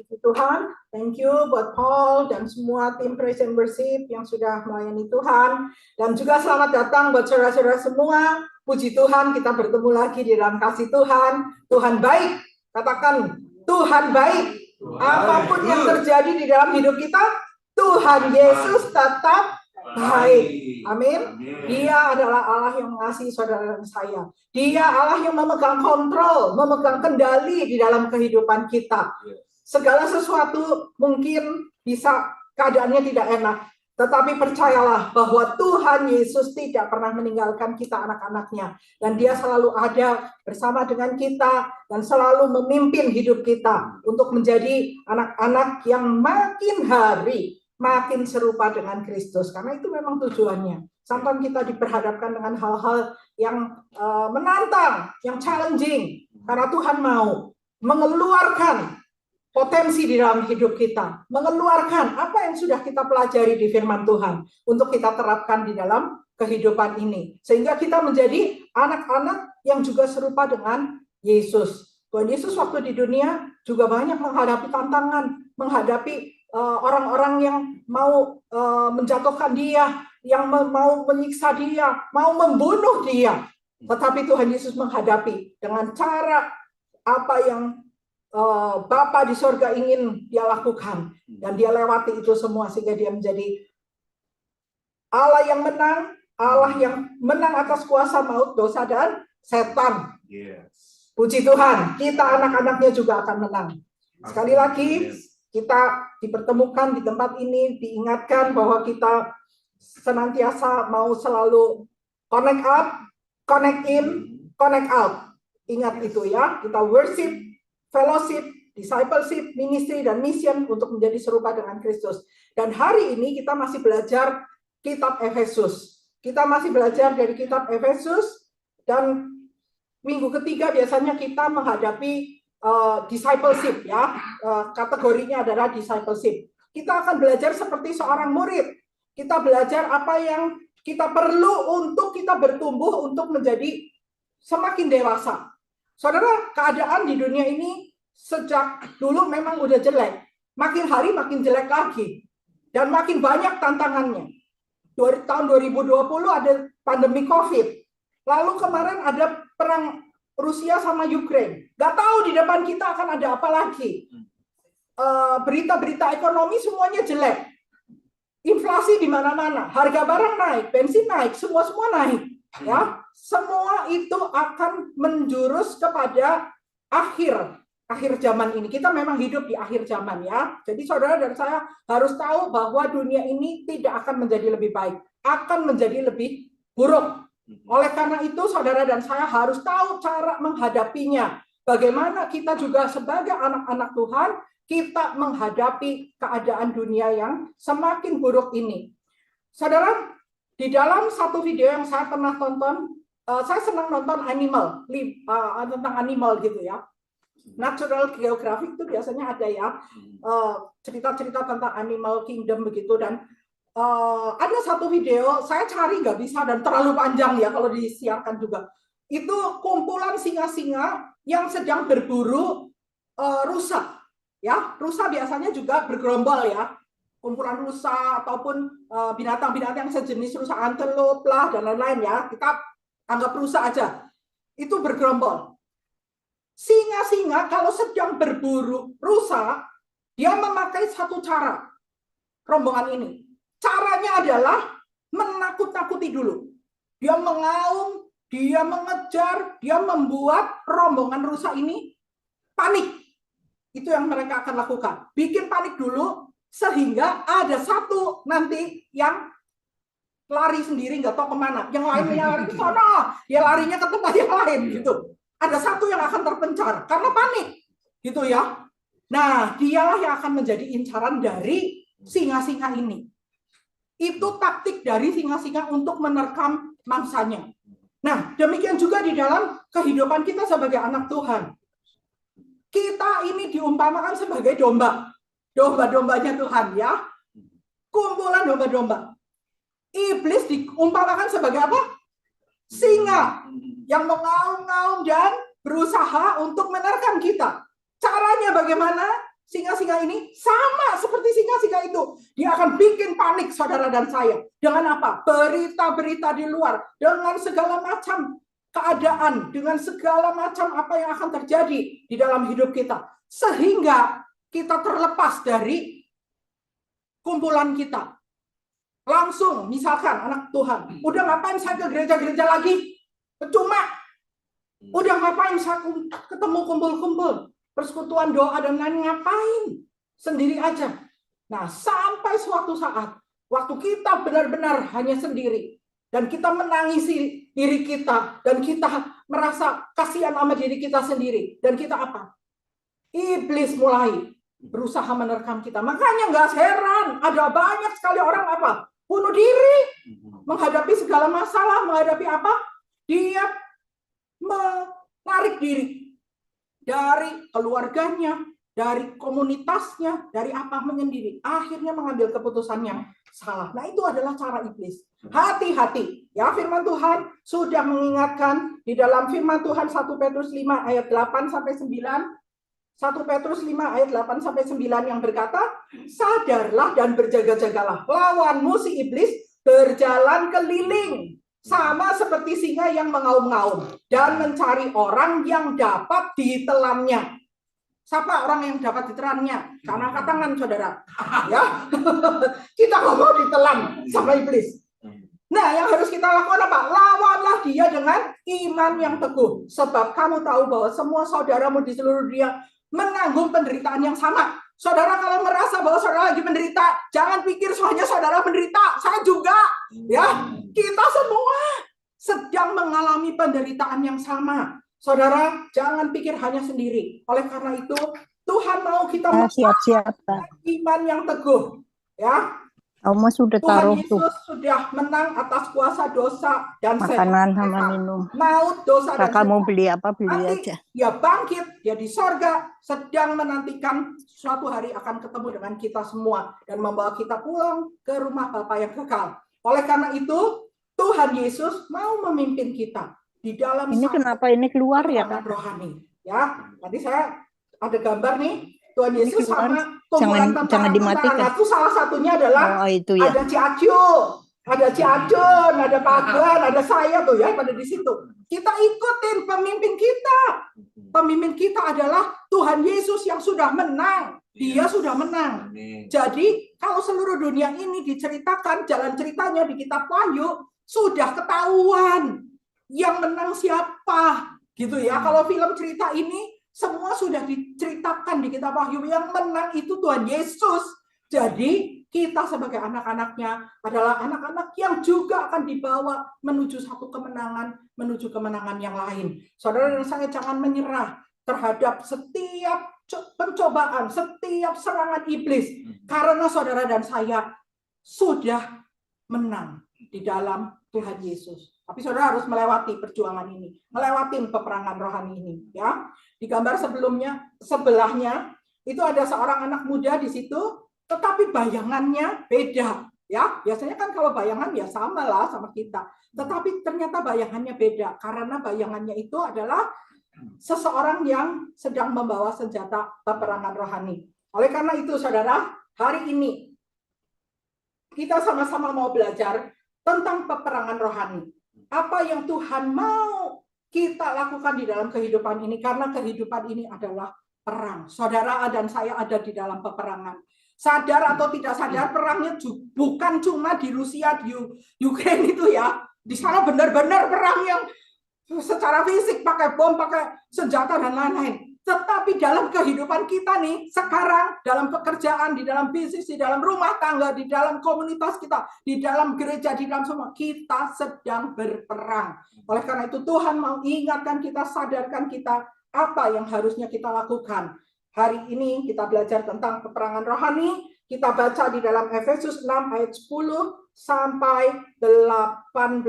Puji Tuhan, thank you buat Paul dan semua tim Praise and Worship yang sudah melayani Tuhan. Dan juga selamat datang buat saudara-saudara semua. Puji Tuhan, kita bertemu lagi di dalam kasih Tuhan. Tuhan baik, katakan Tuhan baik. Apapun yang terjadi di dalam hidup kita, Tuhan Yesus tetap baik. Amin. Dia adalah Allah yang mengasihi saudara dan saya. Dia Allah yang memegang kontrol, memegang kendali di dalam kehidupan kita. Segala sesuatu mungkin bisa keadaannya tidak enak, tetapi percayalah bahwa Tuhan Yesus tidak pernah meninggalkan kita anak-anaknya. Dan dia selalu ada bersama dengan kita dan selalu memimpin hidup kita untuk menjadi anak-anak yang makin hari makin serupa dengan Kristus. Karena itu memang tujuannya. Sampai kita diperhadapkan dengan hal-hal yang menantang, yang challenging. Karena Tuhan mau mengeluarkan potensi di dalam hidup kita, mengeluarkan apa yang sudah kita pelajari di firman Tuhan untuk kita terapkan di dalam kehidupan ini, sehingga kita menjadi anak-anak yang juga serupa dengan Yesus. Tuhan Yesus waktu di dunia juga banyak menghadapi tantangan, menghadapi orang-orang yang mau menjatuhkan dia, yang mau menyiksa dia, mau membunuh dia. Tetapi Tuhan Yesus menghadapi dengan cara apa yang Bapa di sorga ingin dia lakukan, dan dia lewati itu semua sehingga dia menjadi Allah yang menang, Allah yang menang atas kuasa maut, dosa dan setan. Puji Tuhan, kita anak-anaknya juga akan menang. Sekali lagi kita dipertemukan di tempat ini, diingatkan bahwa kita senantiasa mau selalu connect up, connect in, connect out. Ingat itu ya, kita worship, fellowship, discipleship, ministry, dan mission untuk menjadi serupa dengan Kristus. Dan hari ini kita masih belajar kitab Efesus. Kita masih belajar dari kitab Efesus, dan minggu ketiga biasanya kita menghadapi discipleship ya. Kategorinya adalah discipleship. Kita akan belajar seperti seorang murid. Kita belajar apa yang kita perlu untuk kita bertumbuh untuk menjadi semakin dewasa. Saudara, keadaan di dunia ini sejak dulu memang udah jelek. Makin hari makin jelek lagi. Dan makin banyak tantangannya. Tahun 2020 ada pandemi COVID. Lalu kemarin ada perang Rusia sama Ukraine. Gak tahu di depan kita akan ada apa lagi. Berita-berita ekonomi semuanya jelek. Inflasi di mana-mana. Harga barang naik, bensin naik, semua naik. Ya, semua itu akan menjurus kepada akhir zaman ini. Kita memang hidup di akhir zaman ya. Jadi saudara dan saya harus tahu bahwa dunia ini tidak akan menjadi lebih baik, akan menjadi lebih buruk. Oleh karena itu saudara dan saya harus tahu cara menghadapinya. Bagaimana kita juga sebagai anak-anak Tuhan, kita menghadapi keadaan dunia yang semakin buruk ini. Saudara, di dalam satu video yang saya pernah tonton, saya senang nonton tentang animal gitu ya. Natural Geographic itu biasanya ada ya, cerita-cerita tentang animal kingdom begitu. Dan ada satu video, saya cari nggak bisa dan terlalu panjang ya kalau disiarkan juga. Itu kumpulan singa-singa yang sedang berburu rusa. Ya, rusa biasanya juga bergerombol ya. Kumpulan rusa ataupun binatang-binatang yang sejenis rusa, antelope lah dan lain-lain ya. Kita anggap rusa aja. Itu bergerombol. Singa-singa kalau sedang berburu rusa, dia memakai satu cara. Rombongan ini. Caranya adalah menakut-nakuti dulu. Dia mengaum, dia mengejar, dia membuat rombongan rusa ini panik. Itu yang mereka akan lakukan. Bikin panik dulu, sehingga ada satu nanti yang lari sendiri nggak tahu kemana, yang lainnya lari ke sana, dia larinya ke tempat yang lain gitu. Ada satu yang akan terpencar karena panik, gitu ya. Nah, dialah yang akan menjadi incaran dari singa-singa ini. Itu taktik dari singa-singa untuk menerkam mangsanya. Nah, demikian juga di dalam kehidupan kita sebagai anak Tuhan. Kita ini diumpamakan sebagai domba. Domba-dombanya Tuhan ya. Kumpulan domba-domba. Iblis diumpamakan sebagai apa? Singa yang mengaum-ngaum dan berusaha untuk menerkam kita. Caranya bagaimana? singa-singa ini sama seperti singa-singa itu. Dia akan bikin panik saudara dan saya. Dengan apa? Berita-berita di luar. Dengan segala macam keadaan. Dengan segala macam apa yang akan terjadi di dalam hidup kita. Sehingga kita terlepas dari kumpulan kita. Langsung, misalkan anak Tuhan, udah ngapain saya ke gereja-gereja lagi? Percuma. Udah ngapain saya ketemu kumpul-kumpul? Persekutuan doa dan lain ngapain? Sendiri aja. Nah, sampai suatu saat, waktu kita benar-benar hanya sendiri, dan kita menangisi diri kita, dan kita merasa kasihan sama diri kita sendiri, dan kita apa? Iblis mulai berusaha menerkam kita. Makanya nggak heran, ada banyak sekali orang apa? Bunuh diri, menghadapi segala masalah, menghadapi apa? Dia menarik diri dari keluarganya, dari komunitasnya, dari apa menyendiri. Akhirnya mengambil keputusan yang salah. Nah, itu adalah cara iblis. Hati-hati. Ya, firman Tuhan sudah mengingatkan di dalam firman Tuhan 1 Petrus 5 ayat 8 sampai 9. 1 Petrus 5 ayat 8 sampai 9 yang berkata, sadarlah dan berjaga-jagalah. Lawanmu si iblis berjalan keliling sama seperti singa yang mengaum-ngaum dan mencari orang yang dapat ditelannya. Siapa orang yang dapat ditelannya? Karena angkat tangan saudara. Ya, kita nggak mau ditelan sama iblis. Nah, yang harus kita lakukan apa? Lawanlah dia dengan iman yang teguh. Sebab kamu tahu bahwa semua saudaramu di seluruh dunia menanggung penderitaan yang sama. Saudara kalau merasa bahwa saudara lagi menderita, jangan pikir hanya saudara menderita, saya juga. Ya, kita semua sedang mengalami penderitaan yang sama. Saudara, jangan pikir hanya sendiri. Oleh karena itu, Tuhan mau kita siap-siap, iman yang teguh. Ya, Oma sudah Tuhan taruh Yesus tuh sudah menang atas kuasa dosa dan makanan sama minum. Maut, dosa dan Kakak mau setan. beli apa, beli Nanti aja. dia bangkit, dia di sorga, sedang menantikan suatu hari akan ketemu dengan kita semua dan membawa kita pulang ke rumah Bapa yang kekal. Oleh karena itu, Tuhan Yesus mau memimpin kita di dalam Ini kenapa ini keluar ya, Kak? rohani. Ya, tadi saya ada gambar nih. Tuhan Yesus keluar. sama kumpulan Jangan dimatikan. tentara. Itu salah satunya adalah itu ya. ada Ci Acun, ada Pak Agan, ada saya tuh ya pada di situ. Kita ikutin pemimpin kita. Pemimpin kita adalah Tuhan Yesus yang sudah menang. Dia sudah menang. Jadi kalau seluruh dunia ini diceritakan jalan ceritanya di kitab Wahyu sudah ketahuan yang menang siapa, gitu ya. Kalau film cerita ini semua sudah diceritakan di kitab Wahyu, yang menang itu Tuhan Yesus. Jadi kita sebagai anak-anaknya adalah anak-anak yang juga akan dibawa menuju satu kemenangan, menuju kemenangan yang lain. Saudara dan saya jangan menyerah terhadap setiap pencobaan, setiap serangan iblis. Karena saudara dan saya sudah menang di dalam Tuhan Yesus. Tapi saudara harus melewati perjuangan ini, melewati peperangan rohani ini, ya. Di gambar sebelahnya itu ada seorang anak muda di situ, tetapi bayangannya beda, ya. Biasanya kan kalau bayangan ya sama lah sama kita, tetapi ternyata bayangannya beda karena bayangannya itu adalah seseorang yang sedang membawa senjata peperangan rohani. Oleh karena itu, saudara, hari ini kita sama-sama mau belajar tentang peperangan rohani. Apa yang Tuhan mau kita lakukan di dalam kehidupan ini, karena kehidupan ini adalah perang. Saudara dan saya ada di dalam peperangan. Sadar atau tidak sadar, perangnya bukan cuma di Rusia, di Ukraina itu ya. Di sana benar-benar perang yang secara fisik, pakai bom, pakai senjata dan lain-lain. Tetapi dalam kehidupan kita nih, sekarang, dalam pekerjaan, di dalam bisnis, di dalam rumah tangga, di dalam komunitas kita, di dalam gereja, di dalam semua, kita sedang berperang. Oleh karena itu Tuhan mau ingatkan kita, sadarkan kita, apa yang harusnya kita lakukan. Hari ini kita belajar tentang peperangan rohani. Kita baca di dalam Efesus 6 ayat 10 sampai 18.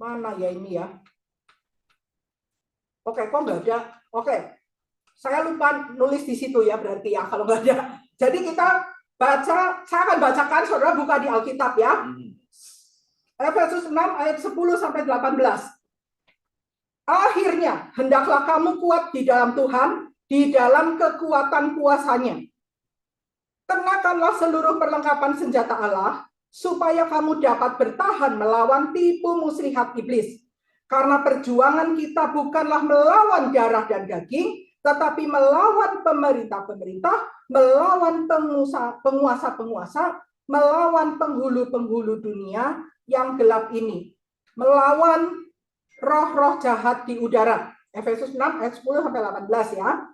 Mana ya ini ya? Oke, kok nggak ada? Oke, saya lupa nulis di situ ya berarti ya kalau nggak ada. Jadi kita baca, saya akan bacakan, saudara buka di Alkitab ya. Efesus 6 ayat 10 sampai 18. Akhirnya, hendaklah kamu kuat di dalam Tuhan di dalam kekuatan kuasa-Nya. Kenakanlah seluruh perlengkapan senjata Allah, supaya kamu dapat bertahan melawan tipu muslihat iblis. Karena perjuangan kita bukanlah melawan darah dan daging, tetapi melawan pemerintah-pemerintah, melawan penguasa-penguasa, melawan penghulu-penghulu dunia yang gelap ini, melawan roh-roh jahat di udara. Efesus 6 ayat 10-18 ya.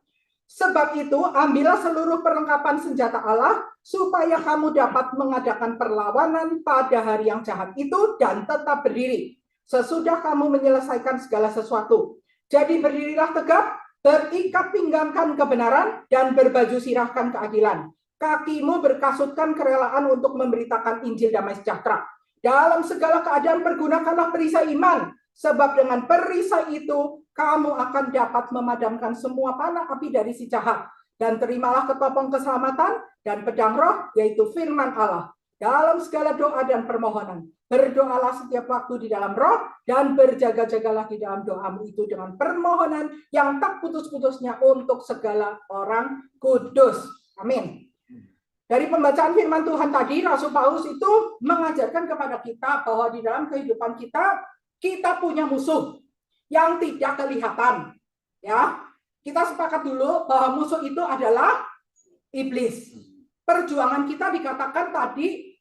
Sebab itu, ambillah seluruh perlengkapan senjata Allah, supaya kamu dapat mengadakan perlawanan pada hari yang jahat itu dan tetap berdiri, sesudah kamu menyelesaikan segala sesuatu. Jadi berdirilah tegap, terikat pinggangkan kebenaran, dan berbaju sirahkan keadilan. Kakimu berkasutkan kerelaan untuk memberitakan Injil damai sejahtera. Dalam segala keadaan pergunakanlah perisai iman, sebab dengan perisai itu kamu akan dapat memadamkan semua panah api dari si jahat. Dan terimalah ketopong keselamatan dan pedang roh, yaitu firman Allah. Dalam segala doa dan permohonan, berdoalah setiap waktu di dalam roh, dan berjaga-jagalah di dalam doamu itu dengan permohonan yang tak putus-putusnya untuk segala orang kudus. Amin. Dari pembacaan firman Tuhan tadi, Rasul Paulus itu mengajarkan kepada kita bahwa di dalam kehidupan kita punya musuh yang tidak kelihatan. Ya, kita sepakat dulu bahwa musuh itu adalah iblis. Perjuangan kita dikatakan tadi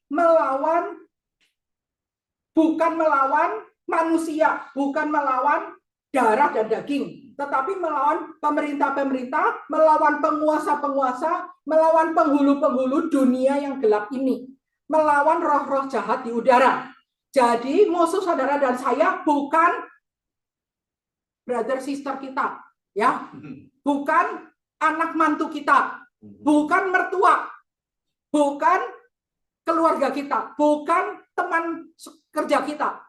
bukan melawan manusia, bukan melawan darah dan daging, tetapi melawan pemerintah-pemerintah, melawan penguasa-penguasa, melawan penghulu-penghulu dunia yang gelap ini, melawan roh-roh jahat di udara. Jadi musuh saudara dan saya bukan brother sister kita, ya, bukan anak mantu kita, bukan mertua, bukan keluarga kita, bukan teman kerja kita,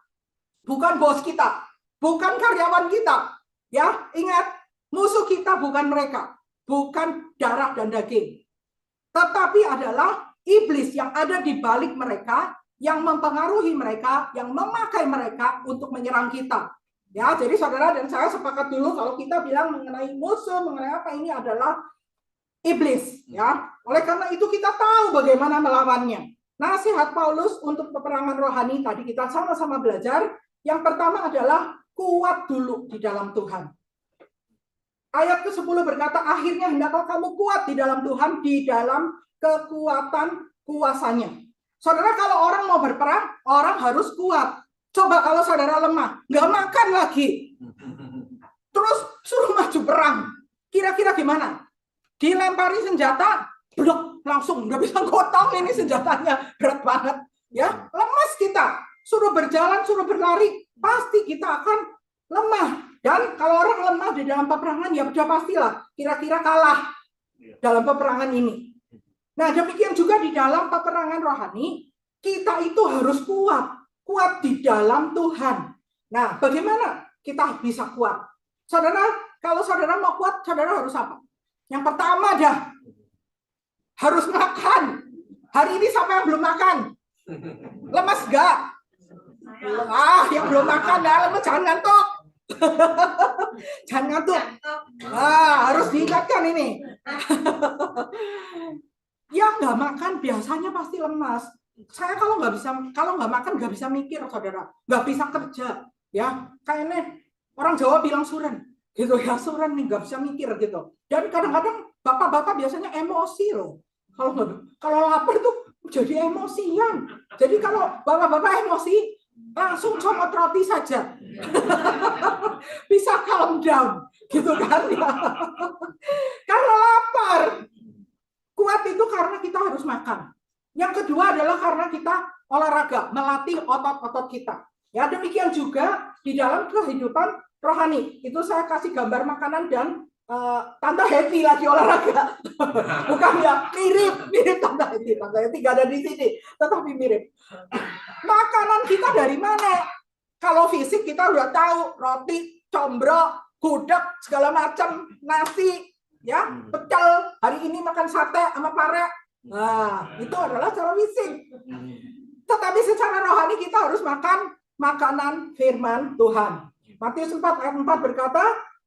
bukan bos kita, bukan karyawan kita. Ya, ingat, musuh kita bukan mereka, bukan darah dan daging, tetapi adalah iblis yang ada di balik mereka, yang mempengaruhi mereka, yang memakai mereka untuk menyerang kita. Ya, jadi saudara dan saya sepakat dulu kalau kita bilang mengenai musuh, mengenai apa, ini adalah iblis. Ya, oleh karena itu kita tahu bagaimana melawannya. Nasihat Paulus untuk peperangan rohani tadi kita sama-sama belajar. Yang pertama adalah kuat dulu di dalam Tuhan. Ayat ke-10 berkata, akhirnya hendaklah kamu kuat di dalam Tuhan, di dalam kekuatan kuasanya. Saudara, kalau orang mau berperang, orang harus kuat. Coba kalau saudara lemah, nggak makan lagi, terus suruh maju perang, kira-kira gimana? Dilempari senjata, blok, langsung nggak bisa gotong, ini senjatanya berat banget, ya, lemas kita. Suruh berjalan, suruh berlari, pasti kita akan lemah. Dan kalau orang lemah di dalam peperangan, ya sudah pastilah kira-kira kalah dalam peperangan ini. Nah, demikian juga di dalam peperangan rohani, kita itu harus kuat di dalam Tuhan. Nah, bagaimana kita bisa kuat? Saudara, kalau saudara mau kuat, saudara harus apa? Yang pertama harus makan. Hari ini siapa yang belum makan? Lemas gak? Yang belum makan, lemas, jangan ngantuk. Jangan ngantuk. Harus diingatkan ini. Yang nggak makan biasanya pasti lemas. Saya kalau nggak makan nggak bisa mikir, saudara, nggak bisa kerja, ya. Kayaknya orang Jawa bilang suren, gitu ya, suren nih, nggak bisa mikir gitu. Dan kadang-kadang bapak-bapak biasanya emosi loh. Kalau lapar tuh jadi emosian. Jadi kalau bapak-bapak emosi, langsung comot roti saja, bisa calm down, gitu kan? Ya. Karena lapar. Kuat itu karena kita harus makan. Yang kedua adalah karena kita olahraga, melatih otot-otot kita. Ya, demikian juga di dalam kehidupan rohani. Itu saya kasih gambar makanan dan Tante Happy lagi olahraga. Bukan ya, mirip Tante Happy. Tante Happy nggak ada di sini, tetapi mirip. Makanan kita dari mana? Kalau fisik kita udah tahu, roti, combro, gudeg, segala macam, nasi, ya, pecel. Hari ini makan sate sama pare. Nah, itu adalah secara fisik. Tetapi secara rohani kita harus makan makanan firman Tuhan. Matius 4 ayat 4 berkata,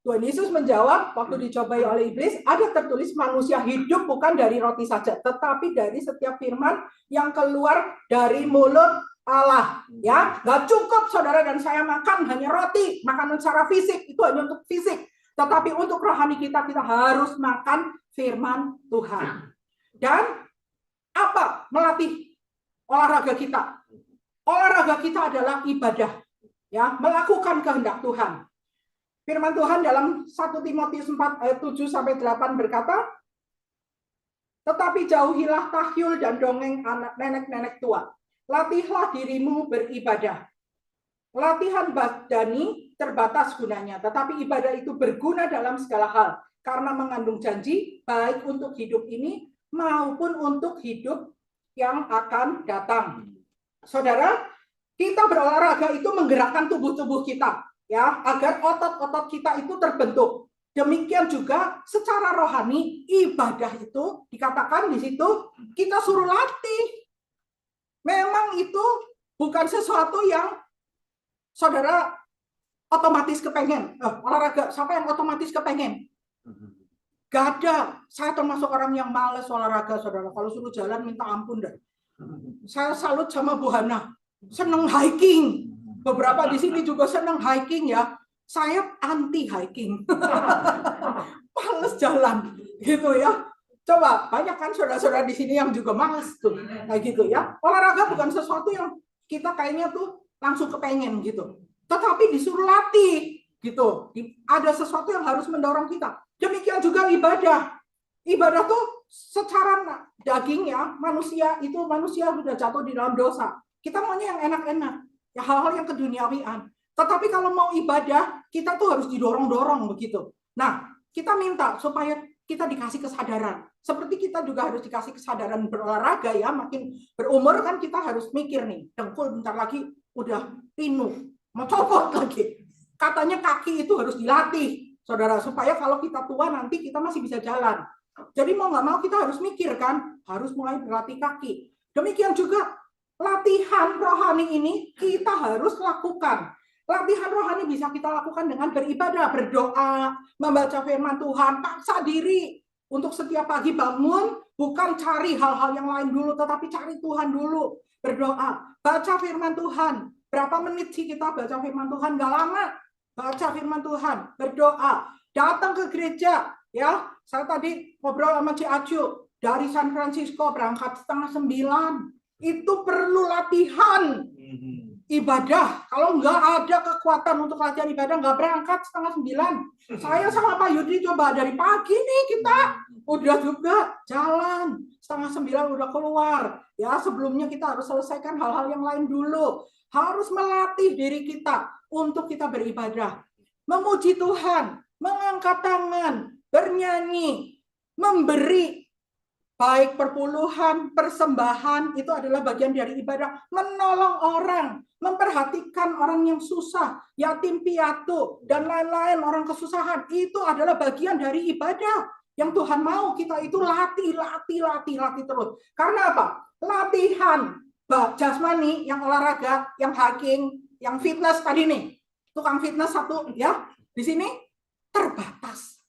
Tuhan Yesus menjawab waktu dicobai oleh iblis, ada tertulis manusia hidup bukan dari roti saja, tetapi dari setiap firman yang keluar dari mulut Allah. Ya, nggak cukup saudara dan saya makan hanya roti, makanan secara fisik itu hanya untuk fisik. Tetapi untuk rohani kita harus makan firman Tuhan. Dan apa? Melatih olahraga kita. Olahraga kita adalah ibadah. Ya, melakukan kehendak Tuhan. Firman Tuhan dalam 1 Timotius 4 ayat 7 sampai 8 berkata, tetapi jauhilah tahyul dan dongeng anak nenek-nenek tua. Latihlah dirimu beribadah. Latihan badani terbatas gunanya, tetapi ibadah itu berguna dalam segala hal karena mengandung janji baik untuk hidup ini maupun untuk hidup yang akan datang. Saudara, kita berolahraga itu menggerakkan tubuh-tubuh kita, ya, agar otot-otot kita itu terbentuk. Demikian juga secara rohani ibadah itu dikatakan di situ kita suruh latih. Memang itu bukan sesuatu yang saudara otomatis kepengen. Olahraga, siapa yang otomatis kepengen? Gak ada. Saya termasuk orang yang males olahraga, saudara. Kalau suruh jalan minta ampun deh. Saya salut sama Bu Hana. Seneng hiking. Beberapa di sini juga seneng hiking ya. Saya anti hiking. Males jalan gitu ya. Coba, banyak kan saudara-saudara di sini yang juga males tuh. Kayak gitu ya. Olahraga bukan sesuatu yang kita kayaknya tuh langsung kepengen gitu. Tetapi disuruh latih gitu. Ada sesuatu yang harus mendorong kita. Demikian juga ibadah. Ibadah tuh secara daging ya, manusia sudah jatuh di dalam dosa. Kita maunya yang enak-enak, ya hal-hal yang keduniawian. Tetapi kalau mau ibadah, kita tuh harus didorong-dorong begitu. Nah, kita minta supaya kita dikasih kesadaran. Seperti kita juga harus dikasih kesadaran berolahraga ya, makin berumur kan kita harus mikir nih, dengkul bentar lagi udah pinuh, mau copot lagi. Katanya kaki itu harus dilatih, saudara, supaya kalau kita tua nanti kita masih bisa jalan. Jadi mau nggak mau kita harus mikir kan, harus mulai berlatih kaki. Demikian juga latihan rohani ini kita harus lakukan. Latihan rohani bisa kita lakukan dengan beribadah, berdoa, membaca firman Tuhan, paksa diri untuk setiap pagi bangun, bukan cari hal-hal yang lain dulu, tetapi cari Tuhan dulu. Berdoa, baca firman Tuhan. Berapa menit sih kita baca firman Tuhan? Nggak lama. Baca firman Tuhan, berdoa, datang ke gereja. Ya, saya tadi ngobrol sama Ci Acu dari San Francisco berangkat 8:30. Itu perlu latihan ibadah. Kalau nggak ada kekuatan untuk latihan ibadah, nggak berangkat 8:30. Saya sama Pak Yudi coba dari pagi nih kita udah juga jalan 8:30 udah keluar. Ya, sebelumnya kita harus selesaikan hal-hal yang lain dulu. Harus melatih diri kita untuk kita beribadah, memuji Tuhan, mengangkat tangan, bernyanyi, memberi, baik perpuluhan, persembahan, itu adalah bagian dari ibadah. Menolong orang, memperhatikan orang yang susah, yatim piatu, dan lain-lain, orang kesusahan, itu adalah bagian dari ibadah. Yang Tuhan mau kita itu latih terus. Karena apa? Latihan jasmani, yang olahraga, yang hiking, yang fitness tadi nih. Tukang fitness satu ya, di sini terbatas.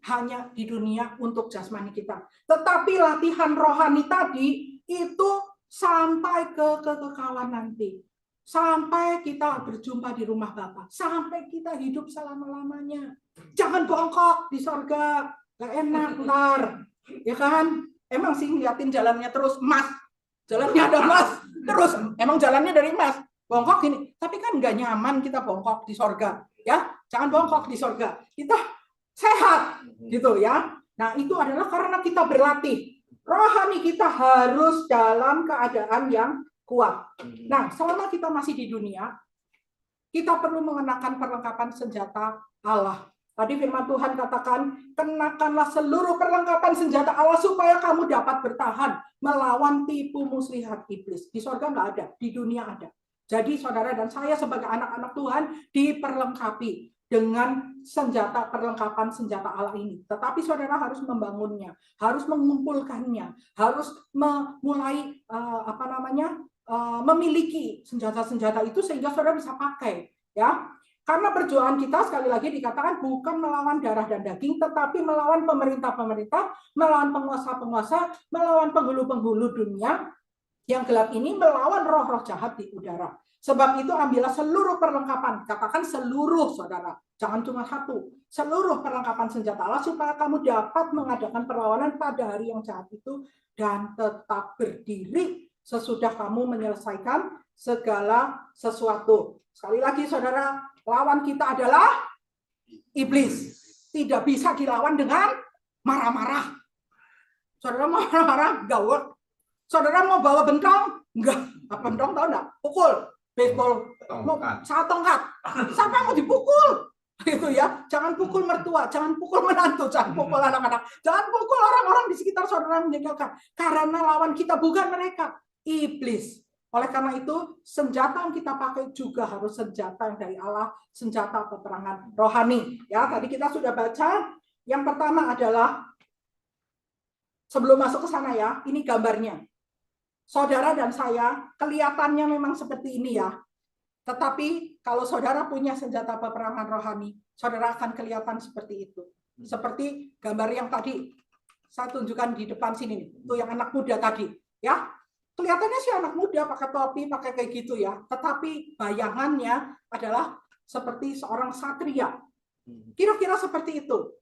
Hanya di dunia untuk jasmani kita. Tetapi latihan rohani tadi itu sampai ke kekekalan nanti. Sampai kita berjumpa di rumah Bapa. Sampai kita hidup selama-lamanya. Jangan bongkok di sorga. Gak enak ntar. Ya kan? Emang sih ngeliatin jalannya terus emas. Jalannya ada emas. Terus emang jalannya dari emas. Bongkok gini. Tapi kan gak nyaman kita bongkok di sorga. Ya, jangan bongkok di sorga. Kita sehat gitu ya. Nah, itu adalah karena kita berlatih. Rohani kita harus dalam keadaan yang kuat. Nah, selama kita masih di dunia, kita perlu mengenakan perlengkapan senjata Allah. Tadi firman Tuhan katakan, kenakanlah seluruh perlengkapan senjata Allah supaya kamu dapat bertahan melawan tipu muslihat iblis. Di surga nggak ada, di dunia ada. Jadi saudara dan saya sebagai anak-anak Tuhan diperlengkapi dengan perlengkapan senjata Allah ini. Tetapi saudara harus membangunnya, harus mengumpulkannya, harus memulai memiliki senjata-senjata itu sehingga saudara bisa pakai, ya. Karena perjuangan kita sekali lagi dikatakan bukan melawan darah dan daging, tetapi melawan pemerintah-pemerintah, melawan penguasa-penguasa, melawan penghulu-penghulu dunia yang gelap ini, melawan roh-roh jahat di udara. Sebab itu ambillah seluruh perlengkapan, katakan seluruh saudara, jangan cuma satu, seluruh perlengkapan senjata Allah supaya kamu dapat mengadakan perlawanan pada hari yang jahat itu dan tetap berdiri sesudah kamu menyelesaikan segala sesuatu. Sekali lagi saudara, lawan kita adalah iblis. Tidak bisa dilawan dengan marah-marah. Saudara mau marah-marah, enggak work. Saudara mau bawa bentong, enggak. Apa bentong tahu enggak? Pukul. Baseball, saat tongkat. Siapa yang mau dipukul? Gitu ya. Jangan pukul mertua, jangan pukul menantu, jangan pukul anak-anak, jangan pukul orang-orang di sekitar saudara yang meninggalkan. Karena lawan kita bukan mereka, iblis. Oleh karena itu, senjata yang kita pakai juga harus senjata yang dari Allah, senjata peperangan rohani. Ya, tadi kita sudah baca. Yang pertama adalah, sebelum masuk ke sana ya, ini gambarnya. Saudara dan saya, kelihatannya memang seperti ini ya. Tetapi kalau saudara punya senjata peperangan rohani, saudara akan kelihatan seperti itu. Seperti gambar yang tadi saya tunjukkan di depan sini. Itu yang anak muda tadi. Ya, kelihatannya sih anak muda pakai topi, pakai kayak gitu ya. Tetapi bayangannya adalah seperti seorang satria. Kira-kira seperti itu.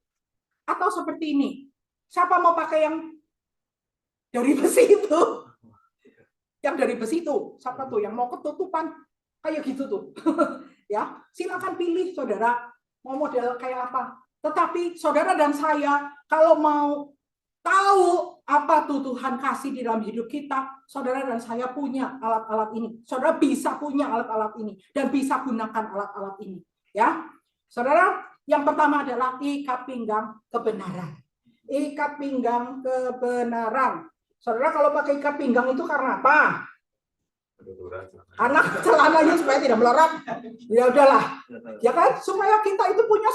Atau seperti ini. Siapa mau pakai yang dari besi itu? Yang dari besi itu. Siapa tuh yang mau ketutupan kayak gitu tuh? Ya, silakan pilih saudara mau model kayak apa. Tetapi saudara dan saya kalau mau tahu apa tuh Tuhan kasih di dalam hidup kita, saudara dan saya punya alat-alat ini. Saudara bisa punya alat-alat ini dan bisa gunakan alat-alat ini. Ya, saudara, yang pertama adalah ikat pinggang kebenaran. Ikat pinggang kebenaran. Saudara kalau pakai ikat pinggang itu karena apa? Karena celananya supaya tidak melorot. Ya udahlah, ya kan? Supaya kita itu punya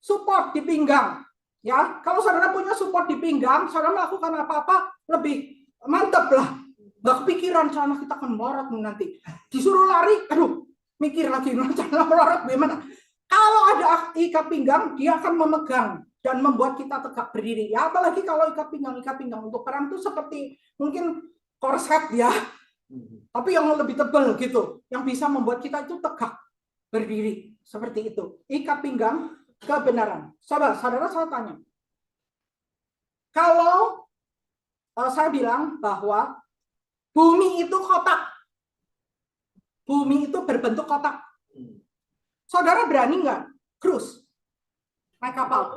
support di pinggang. Ya, kalau saudara punya support di pinggang, saudara melakukan apa-apa lebih mantap lah. Nggak kepikiran celana kita akan melorot nanti. Disuruh lari, aduh, mikir lagi celana melorot gimana. Kalau ada ikat pinggang, dia akan memegang dan membuat kita tegak berdiri. Ya, apalagi kalau ikat pinggang untuk perang itu seperti mungkin korset ya. Tapi yang lebih tebal gitu, yang bisa membuat kita itu tegak berdiri seperti itu. Ikat pinggang kebenaran. Saudara saya tanya, kalau saya bilang bahwa bumi itu kotak, bumi itu berbentuk kotak, saudara berani nggak cruise naik kapal?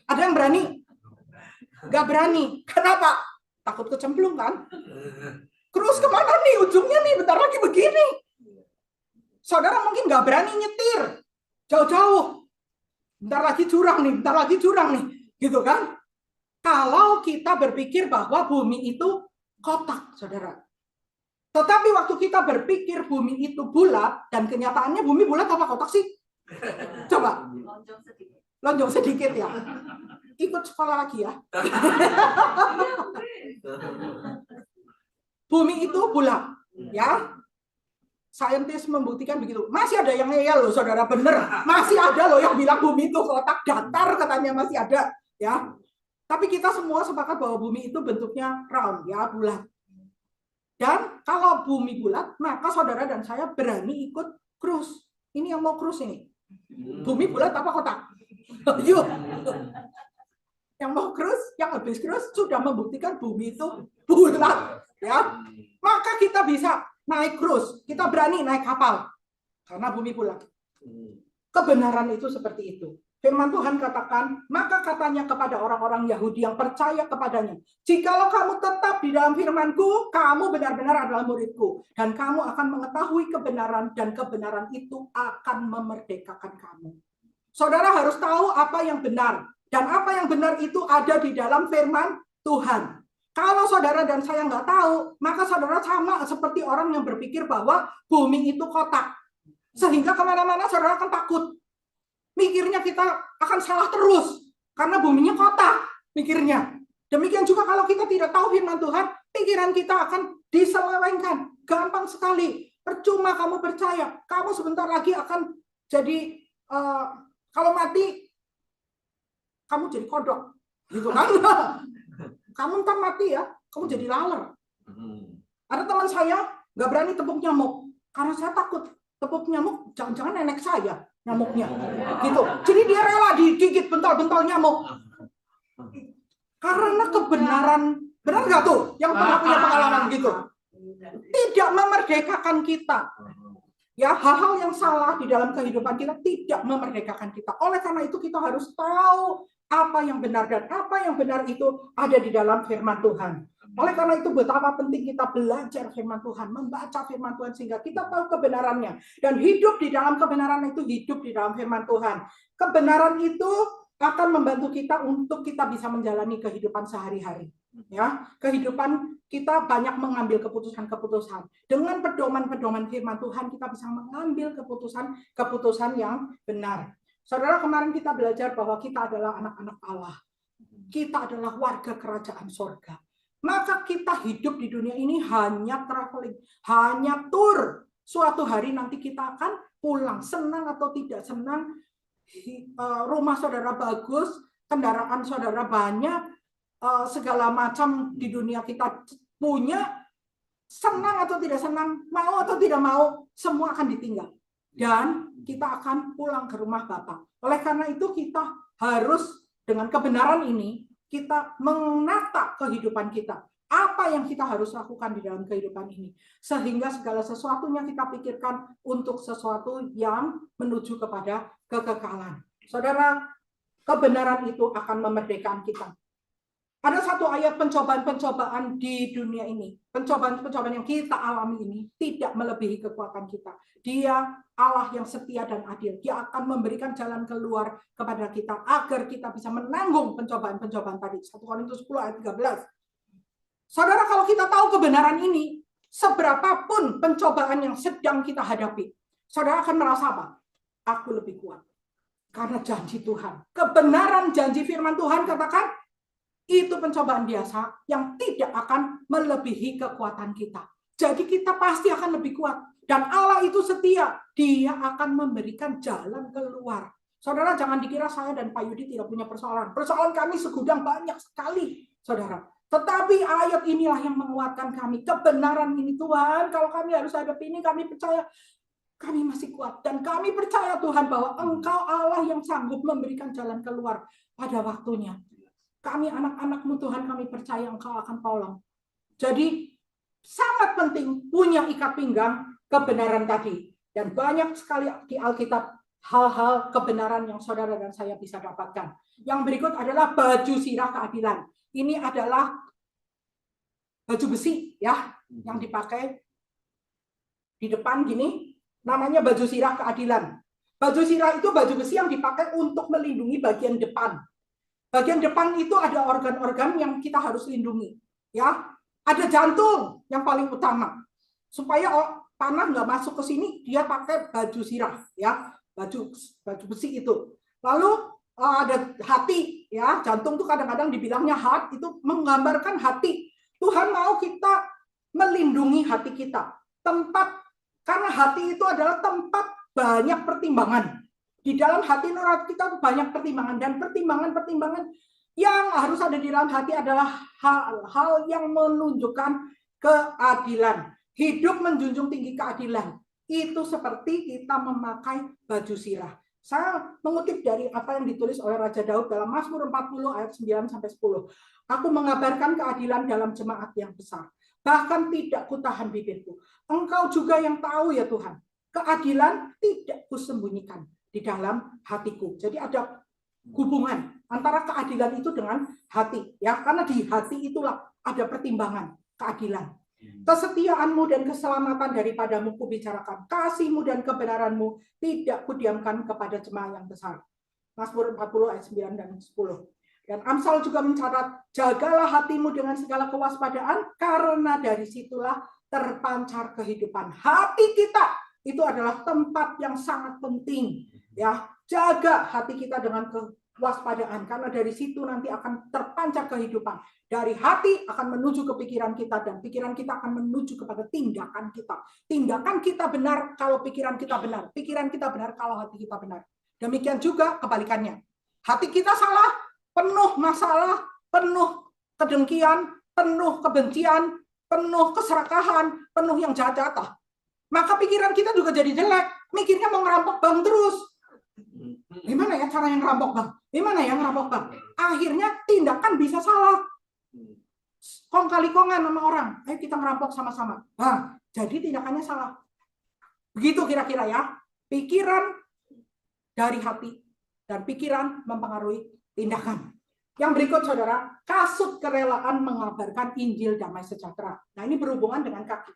Ada yang berani? Nggak berani. Kenapa? Takut kecemplung kan? Cruise kemana nih? Ujungnya nih bentar lagi begini. Saudara mungkin nggak berani nyetir jauh-jauh. Bentar lagi jurang nih, gitu kan? Kalau kita berpikir bahwa bumi itu kotak, saudara. Tetapi waktu kita berpikir bumi itu bulat, dan kenyataannya bumi bulat apa kotak sih? Coba. Lonjong sedikit ya. Ikut sekolah lagi ya. Bumi itu bulat, ya. Saintis membuktikan begitu. Masih ada yang ngeyel loh, saudara, bener. Masih ada loh yang bilang bumi itu kotak datar, katanya masih ada, ya. Tapi kita semua sepakat bahwa bumi itu bentuknya round, ya, bulat. Dan kalau bumi bulat, maka saudara dan saya berani ikut cruise. Ini yang mau cruise ini. Bumi bulat apa kotak? Yuk. Yang mau cruise, yang habis cruise sudah membuktikan bumi itu bulat, ya. Maka kita bisa naik cruise, kita berani naik kapal karena bumi bulat. Kebenaran itu seperti itu. Firman Tuhan katakan, maka katanya kepada orang-orang Yahudi yang percaya kepadanya, jikalau kamu tetap di dalam firman-Ku, kamu benar-benar adalah murid-Ku, dan kamu akan mengetahui kebenaran, dan kebenaran itu akan memerdekakan kamu. Saudara harus tahu apa yang benar, dan apa yang benar itu ada di dalam firman Tuhan. Kalau saudara dan saya nggak tahu, maka saudara sama seperti orang yang berpikir bahwa bumi itu kotak. Sehingga kemana-mana saudara akan takut. Mikirnya kita akan salah terus karena buminya kotak, mikirnya. Demikian juga kalau kita tidak tahu firman Tuhan, pikiran kita akan diselewengkan, gampang sekali. Percuma kamu percaya, kamu sebentar lagi akan jadi kalau mati kamu jadi kodok, gitu kan? Kamu ntar mati ya, kamu jadi laler. Ada teman saya nggak berani tepuk nyamuk karena saya takut tepuk nyamuk, jangan-jangan nenek saya nyamuknya, gitu. Jadi dia rela digigit bental-bental nyamuk karena kebenaran. Benar nggak tuh? Yang pernah punya pengalaman gitu? Tidak memerdekakan kita. Ya, hal-hal yang salah di dalam kehidupan kita tidak memerdekakan kita. Oleh karena itu kita harus tahu apa yang benar, dan apa yang benar itu ada di dalam firman Tuhan. Oleh karena itu betapa penting kita belajar firman Tuhan, membaca firman Tuhan sehingga kita tahu kebenarannya. Dan hidup di dalam kebenaran itu hidup di dalam firman Tuhan. Kebenaran itu akan membantu kita untuk kita bisa menjalani kehidupan sehari-hari. Ya, kehidupan kita banyak mengambil keputusan-keputusan. Dengan pedoman-pedoman firman Tuhan kita bisa mengambil keputusan yang benar. Saudara, kemarin kita belajar bahwa kita adalah anak-anak Allah. Kita adalah warga kerajaan sorga. Maka kita hidup di dunia ini hanya traveling, hanya tur. Suatu hari nanti kita akan pulang, senang atau tidak senang. Rumah saudara bagus, kendaraan saudara banyak, segala macam di dunia kita punya, senang atau tidak senang, mau atau tidak mau, semua akan ditinggal. Dan kita akan pulang ke rumah Bapa. Oleh karena itu kita harus dengan kebenaran ini, kita menata kehidupan kita. Apa yang kita harus lakukan di dalam kehidupan ini. Sehingga segala sesuatunya kita pikirkan untuk sesuatu yang menuju kepada kekekalan. Saudara, kebenaran itu akan memerdekakan kita. Ada satu ayat pencobaan-pencobaan di dunia ini. Pencobaan-pencobaan yang kita alami ini tidak melebihi kekuatan kita. Dia Allah yang setia dan adil. Dia akan memberikan jalan keluar kepada kita agar kita bisa menanggung pencobaan-pencobaan tadi. 1 Korintus 10 ayat 13. Saudara, kalau kita tahu kebenaran ini, seberapapun pencobaan yang sedang kita hadapi, saudara akan merasa apa? Aku lebih kuat. Karena janji Tuhan. Kebenaran janji firman Tuhan katakan, itu pencobaan biasa yang tidak akan melebihi kekuatan kita. Jadi kita pasti akan lebih kuat. Dan Allah itu setia. Dia akan memberikan jalan keluar. Saudara, jangan dikira saya dan Pak Yudi tidak punya persoalan. Persoalan kami segudang banyak sekali, saudara. Tetapi ayat inilah yang menguatkan kami. Kebenaran ini Tuhan, kalau kami harus hadapi ini, kami percaya kami masih kuat. Dan kami percaya Tuhan bahwa Engkau Allah yang sanggup memberikan jalan keluar pada waktunya. Kami anak-anak-Mu Tuhan, kami percaya Engkau akan tolong. Jadi sangat penting punya ikat pinggang kebenaran tadi. Dan banyak sekali di Alkitab hal-hal kebenaran yang saudara dan saya bisa dapatkan. Yang berikut adalah baju sirah keadilan. Ini adalah baju besi ya, yang dipakai di depan gini, namanya baju sirah keadilan. Baju sirah itu baju besi yang dipakai untuk melindungi bagian depan. Bagian depan itu ada organ-organ yang kita harus lindungi, ya. Ada jantung yang paling utama. Supaya panah nggak masuk ke sini, dia pakai baju sirah, ya, baju besi itu. Lalu ada hati, ya, jantung tuh kadang-kadang dibilangnya heart, itu menggambarkan hati. Tuhan mau kita melindungi hati kita. Karena hati itu adalah tempat banyak pertimbangan. Di dalam hati nurani kita banyak pertimbangan, dan pertimbangan-pertimbangan yang harus ada di dalam hati adalah hal-hal yang menunjukkan keadilan. Hidup menjunjung tinggi keadilan. Itu seperti kita memakai baju sirah. Saya mengutip dari apa yang ditulis oleh Raja Daud dalam Mazmur 40 ayat 9-10. Aku mengabarkan keadilan dalam jemaat yang besar. Bahkan tidak kutahan bibirku. Engkau juga yang tahu ya Tuhan. Keadilan tidak kusembunyikan di dalam hatiku. Jadi ada hubungan antara keadilan itu dengan hati, ya, karena di hati itulah ada pertimbangan keadilan. Kesetiaanmu dan keselamatan daripadamu kubicarakan, kasihmu dan kebenaranmu tidak kudiamkan kepada jemaah yang besar. Mazmur 40 ayat 9 dan 10. Dan Amsal juga mencatat, jagalah hatimu dengan segala kewaspadaan, karena dari situlah terpancar kehidupan. Hati kita itu adalah tempat yang sangat penting, ya. Jaga hati kita dengan kewaspadaan, karena dari situ nanti akan terpancar kehidupan. Dari hati akan menuju ke pikiran kita, dan pikiran kita akan menuju kepada tindakan kita. Tindakan kita benar kalau pikiran kita benar. Pikiran kita benar kalau hati kita benar. Demikian juga kebalikannya. Hati kita salah, penuh masalah, penuh kedengkian, penuh kebencian, penuh keserakahan, penuh yang jahat-jahat. Maka pikiran kita juga jadi jelek. Mikirnya mau ngerampok bank terus. Gimana ya cara yang ngerampok bang? Gimana ya ngerampok bang? Akhirnya tindakan bisa salah. Kong kali kongan sama orang. Ayo kita ngerampok sama-sama. Nah, jadi tindakannya salah. Begitu kira-kira ya. Pikiran dari hati dan pikiran mempengaruhi tindakan. Yang berikut saudara, kasut kerelaan mengabarkan Injil damai sejahtera. Nah ini berhubungan dengan kaki.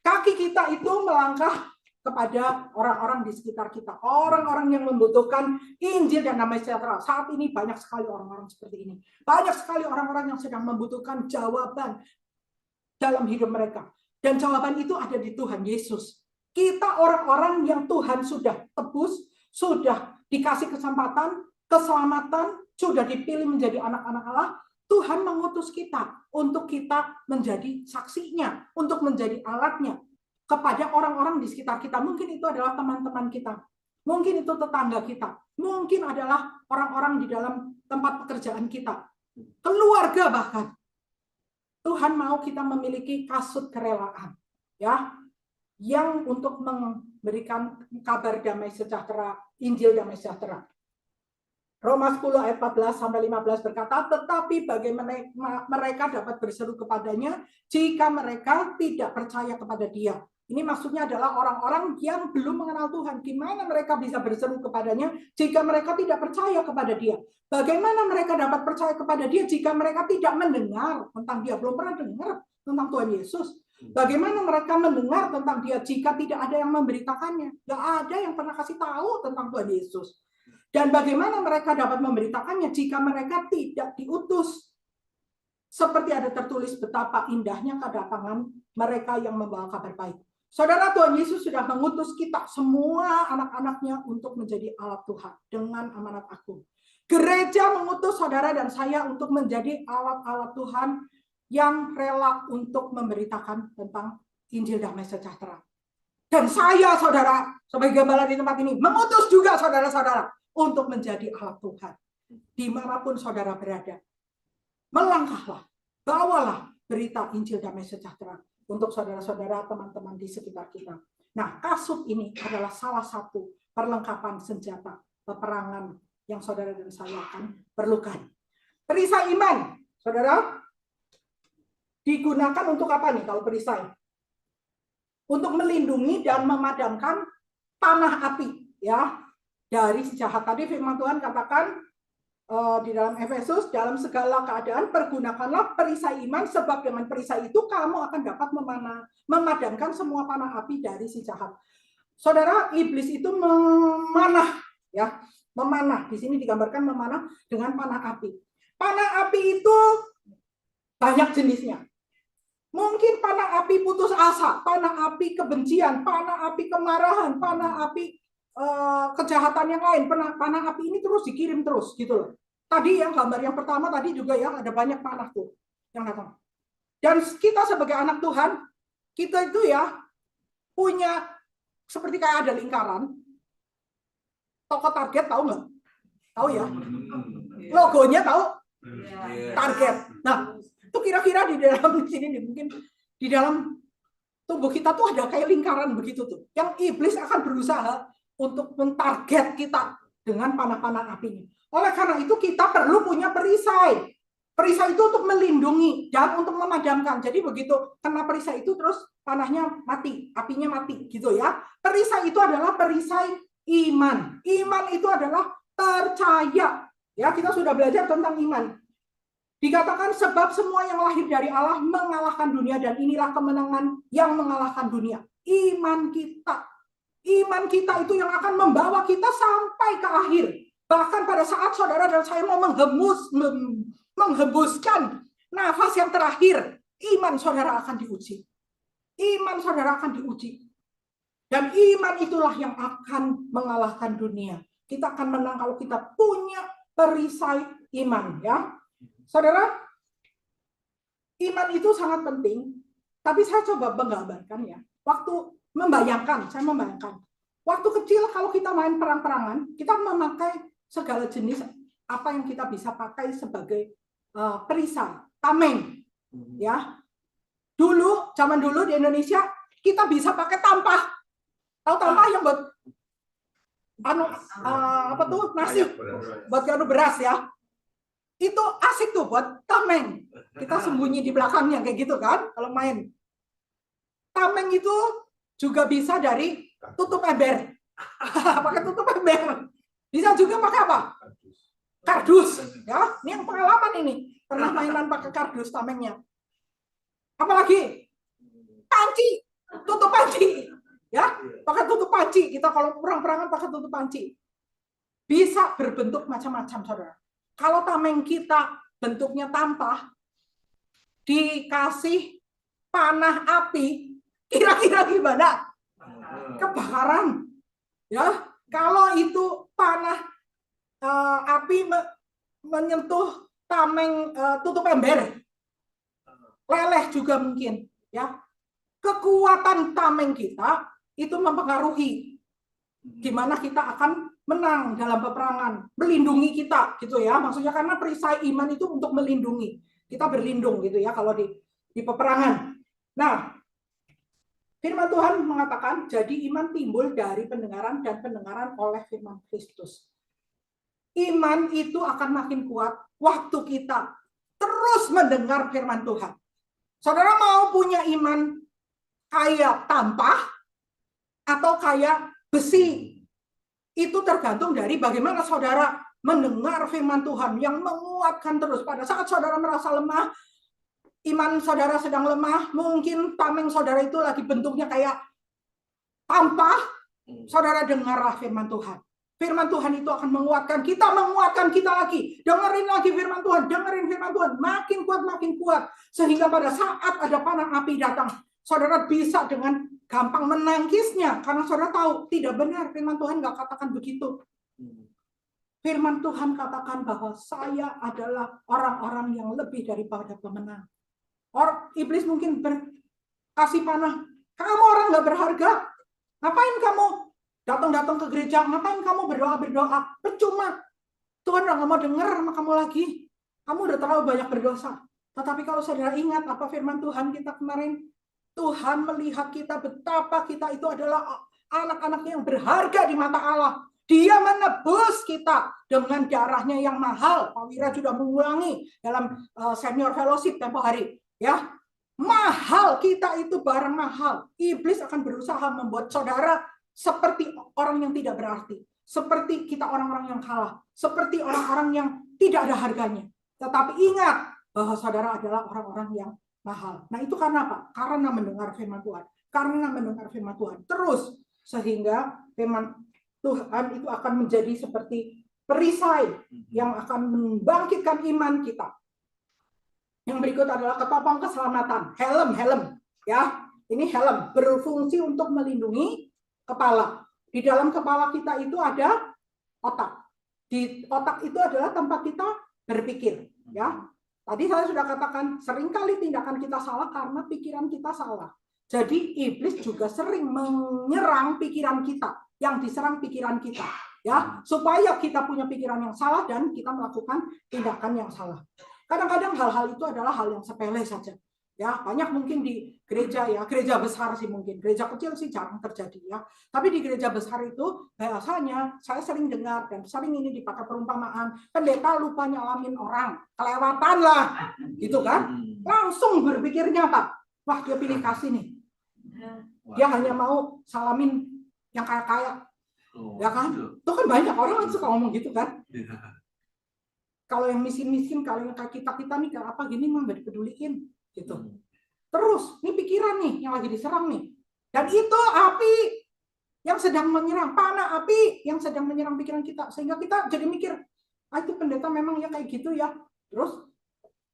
Kaki kita itu melangkah kepada orang-orang di sekitar kita, orang-orang yang membutuhkan Injil dan damai sejahtera. Saat ini banyak sekali orang-orang seperti ini. Banyak sekali orang-orang yang sedang membutuhkan jawaban dalam hidup mereka. Dan jawaban itu ada di Tuhan Yesus. Kita orang-orang yang Tuhan sudah tebus, sudah dikasih kesempatan, keselamatan, sudah dipilih menjadi anak-anak Allah. Tuhan mengutus kita untuk kita menjadi saksinya, untuk menjadi alatnya kepada orang-orang di sekitar kita. Mungkin itu adalah teman-teman kita, mungkin itu tetangga kita, mungkin adalah orang-orang di dalam tempat pekerjaan kita, keluarga bahkan. Tuhan mau kita memiliki kasut kerelaan, ya, yang untuk memberikan kabar damai sejahtera, Injil damai sejahtera. Roma 10 ayat 14 sampai 15 berkata, tetapi bagaimana mereka dapat berseru kepadanya jika mereka tidak percaya kepada Dia. Ini maksudnya adalah orang-orang yang belum mengenal Tuhan. Gimana mereka bisa berseru kepadanya jika mereka tidak percaya kepada Dia? Bagaimana mereka dapat percaya kepada Dia jika mereka tidak mendengar tentang Dia? Belum pernah dengar tentang Tuhan Yesus. Bagaimana mereka mendengar tentang Dia jika tidak ada yang memberitakannya? Tidak ada yang pernah kasih tahu tentang Tuhan Yesus. Dan bagaimana mereka dapat memberitakannya jika mereka tidak diutus? Seperti ada tertulis betapa indahnya kedatangan mereka yang membawa kabar baik. Saudara, Tuhan Yesus sudah mengutus kita semua anak-anaknya untuk menjadi alat Tuhan dengan amanat agung. Gereja mengutus saudara dan saya untuk menjadi alat-alat Tuhan yang rela untuk memberitakan tentang Injil damai sejahtera. Dan saya, saudara, sebagai gembala di tempat ini, mengutus juga saudara-saudara untuk menjadi alat Tuhan. Dimanapun saudara berada, melangkahlah, bawalah berita Injil damai sejahtera untuk saudara-saudara, teman-teman di sekitar kita. Nah, kasut ini adalah salah satu perlengkapan senjata peperangan yang saudara dan saya akan perlukan. Perisai iman, saudara, digunakan untuk apa nih kalau perisai? Untuk melindungi dan memadamkan panah api, ya, dari si jahat. Tadi firman Tuhan katakan di dalam Efesus, dalam segala keadaan pergunakanlah perisai iman, sebab dengan perisai itu kamu akan dapat memadamkan semua panah api dari si jahat. Saudara, iblis itu memanah, ya, memanah. Di sini digambarkan memanah dengan panah api. Panah api itu banyak jenisnya. Mungkin panah api putus asa, panah api kebencian, panah api kemarahan, panah api kejahatan yang lain. Panah api ini terus dikirim terus gitu loh. Tadi yang gambar yang pertama tadi juga ya, ada banyak panah tuh yang datang. Dan kita sebagai anak Tuhan, kita itu ya punya seperti kayak ada lingkaran. Toko target tahu nggak? Tahu ya? Logonya tahu? Target. Nah, itu kira-kira di dalam sini mungkin di dalam tubuh kita tuh ada kayak lingkaran begitu tuh. Yang iblis akan berusaha untuk mentarget kita dengan panah-panah apinya. Oleh karena itu kita perlu punya perisai. Perisai itu untuk melindungi dan untuk memadamkan. Jadi begitu kena perisai itu terus panahnya mati, apinya mati gitu ya. Perisai itu adalah perisai iman. Iman itu adalah percaya. Ya, kita sudah belajar tentang iman. Dikatakan sebab semua yang lahir dari Allah mengalahkan dunia, dan inilah kemenangan yang mengalahkan dunia. Iman kita. Iman kita itu yang akan membawa kita sampai ke akhir. Bahkan pada saat saudara dan saya mau menghembuskan nafas yang terakhir, iman saudara akan diuji. Iman saudara akan diuji. Dan iman itulah yang akan mengalahkan dunia. Kita akan menang kalau kita punya perisai iman, ya. Saudara, iman itu sangat penting, tapi saya coba menggambarkan ya. Saya membayangkan. Waktu kecil kalau kita main perang-perangan, kita memakai segala jenis apa yang kita bisa pakai sebagai perisai, tameng, ya. Zaman dulu di Indonesia kita bisa pakai tampah. Tahu tampah yang buat nasi, buat beras ya. Itu asik tuh buat tameng. Kita sembunyi di belakangnya kayak gitu kan kalau main. Tameng itu juga bisa dari tutup ember. Pakai tutup ember. Bisa juga pakai apa? Kardus. Ya, ini yang pengalaman ini. Pernah mainan pakai kardus tamengnya. Apalagi panci, tutup panci. Ya, pakai tutup panci. Kita kalau perang-perangan pakai tutup panci. Bisa berbentuk macam-macam, saudara. Kalau tameng kita bentuknya tampah, dikasih panah api, kira-kira gimana? Kebakaran. Ya, kalau itu panah api menyentuh tameng tutup ember, leleh juga mungkin. Ya, kekuatan tameng kita itu mempengaruhi gimana kita akan menang dalam peperangan, melindungi kita gitu ya. Maksudnya karena perisai iman itu untuk melindungi. Kita berlindung gitu ya kalau di peperangan. Nah, firman Tuhan mengatakan jadi iman timbul dari pendengaran dan pendengaran oleh firman Kristus. Iman itu akan makin kuat waktu kita terus mendengar firman Tuhan. Saudara mau punya iman kayak tampah atau kayak besi? Itu tergantung dari bagaimana saudara mendengar firman Tuhan yang menguatkan terus. Pada saat saudara merasa lemah, iman saudara sedang lemah, mungkin tameng saudara itu lagi bentuknya kayak tampah, saudara dengarlah firman Tuhan. Firman Tuhan itu akan menguatkan kita lagi. Dengerin lagi firman Tuhan, dengerin firman Tuhan, makin kuat. Sehingga pada saat ada panah api datang, saudara bisa dengan gampang menangkisnya karena saudara tahu tidak benar, firman Tuhan nggak katakan begitu. Firman Tuhan katakan bahwa saya adalah orang-orang yang lebih daripada pemenang. Iblis mungkin kasih panah, kamu orang nggak berharga, ngapain kamu datang ke gereja, ngapain kamu berdoa, percuma. Tuhan nggak mau dengar sama kamu lagi, kamu udah terlalu banyak berdosa. Tetapi kalau saudara ingat apa firman Tuhan kita kemarin, Tuhan melihat kita betapa kita itu adalah anak-anaknya yang berharga di mata Allah. Dia menebus kita dengan darahnya yang mahal. Pak Wira sudah mengulangi dalam senior fellowship tempo hari. Ya, mahal, kita itu barang mahal. Iblis akan berusaha membuat saudara seperti orang yang tidak berarti. Seperti kita orang-orang yang kalah. Seperti orang-orang yang tidak ada harganya. Tetapi ingat bahwa saudara adalah orang-orang yang mahal. Nah itu karena apa? Karena mendengar firman Tuhan. Terus sehingga firman Tuhan itu akan menjadi seperti perisai yang akan membangkitkan iman kita. Yang berikut adalah ketopong keselamatan, helm. Ya, ini helm berfungsi untuk melindungi kepala. Di dalam kepala kita itu ada otak. Di otak itu adalah tempat kita berpikir. Ya. Tadi saya sudah katakan, seringkali tindakan kita salah karena pikiran kita salah. Jadi iblis juga sering menyerang pikiran kita, yang diserang pikiran kita, ya, supaya kita punya pikiran yang salah dan kita melakukan tindakan yang salah. Kadang-kadang hal-hal itu adalah hal yang sepele saja. Ya, banyak mungkin di gereja ya, gereja besar sih mungkin, gereja kecil sih jarang terjadi ya. Tapi di gereja besar itu biasanya saya sering dengar dan sering ini dipakai perumpamaan, pendeta lupa nyalamin orang, kelewatan lah, gitu kan? Langsung berpikirnya apa? Wah dia pilih kasih nih, dia hanya mau salamin yang kaya-kaya, ya kan? Itu kan banyak orang yang suka ngomong gitu kan? Kalau yang miskin-miskin, kalau yang kayak kita nih kayak apa gini mah nggak dipeduliin. Gitu. Terus, ini pikiran nih yang lagi diserang nih. Dan itu api yang sedang menyerang, panah api yang sedang menyerang pikiran kita. Sehingga kita jadi mikir, itu pendeta memang ya kayak gitu ya. Terus,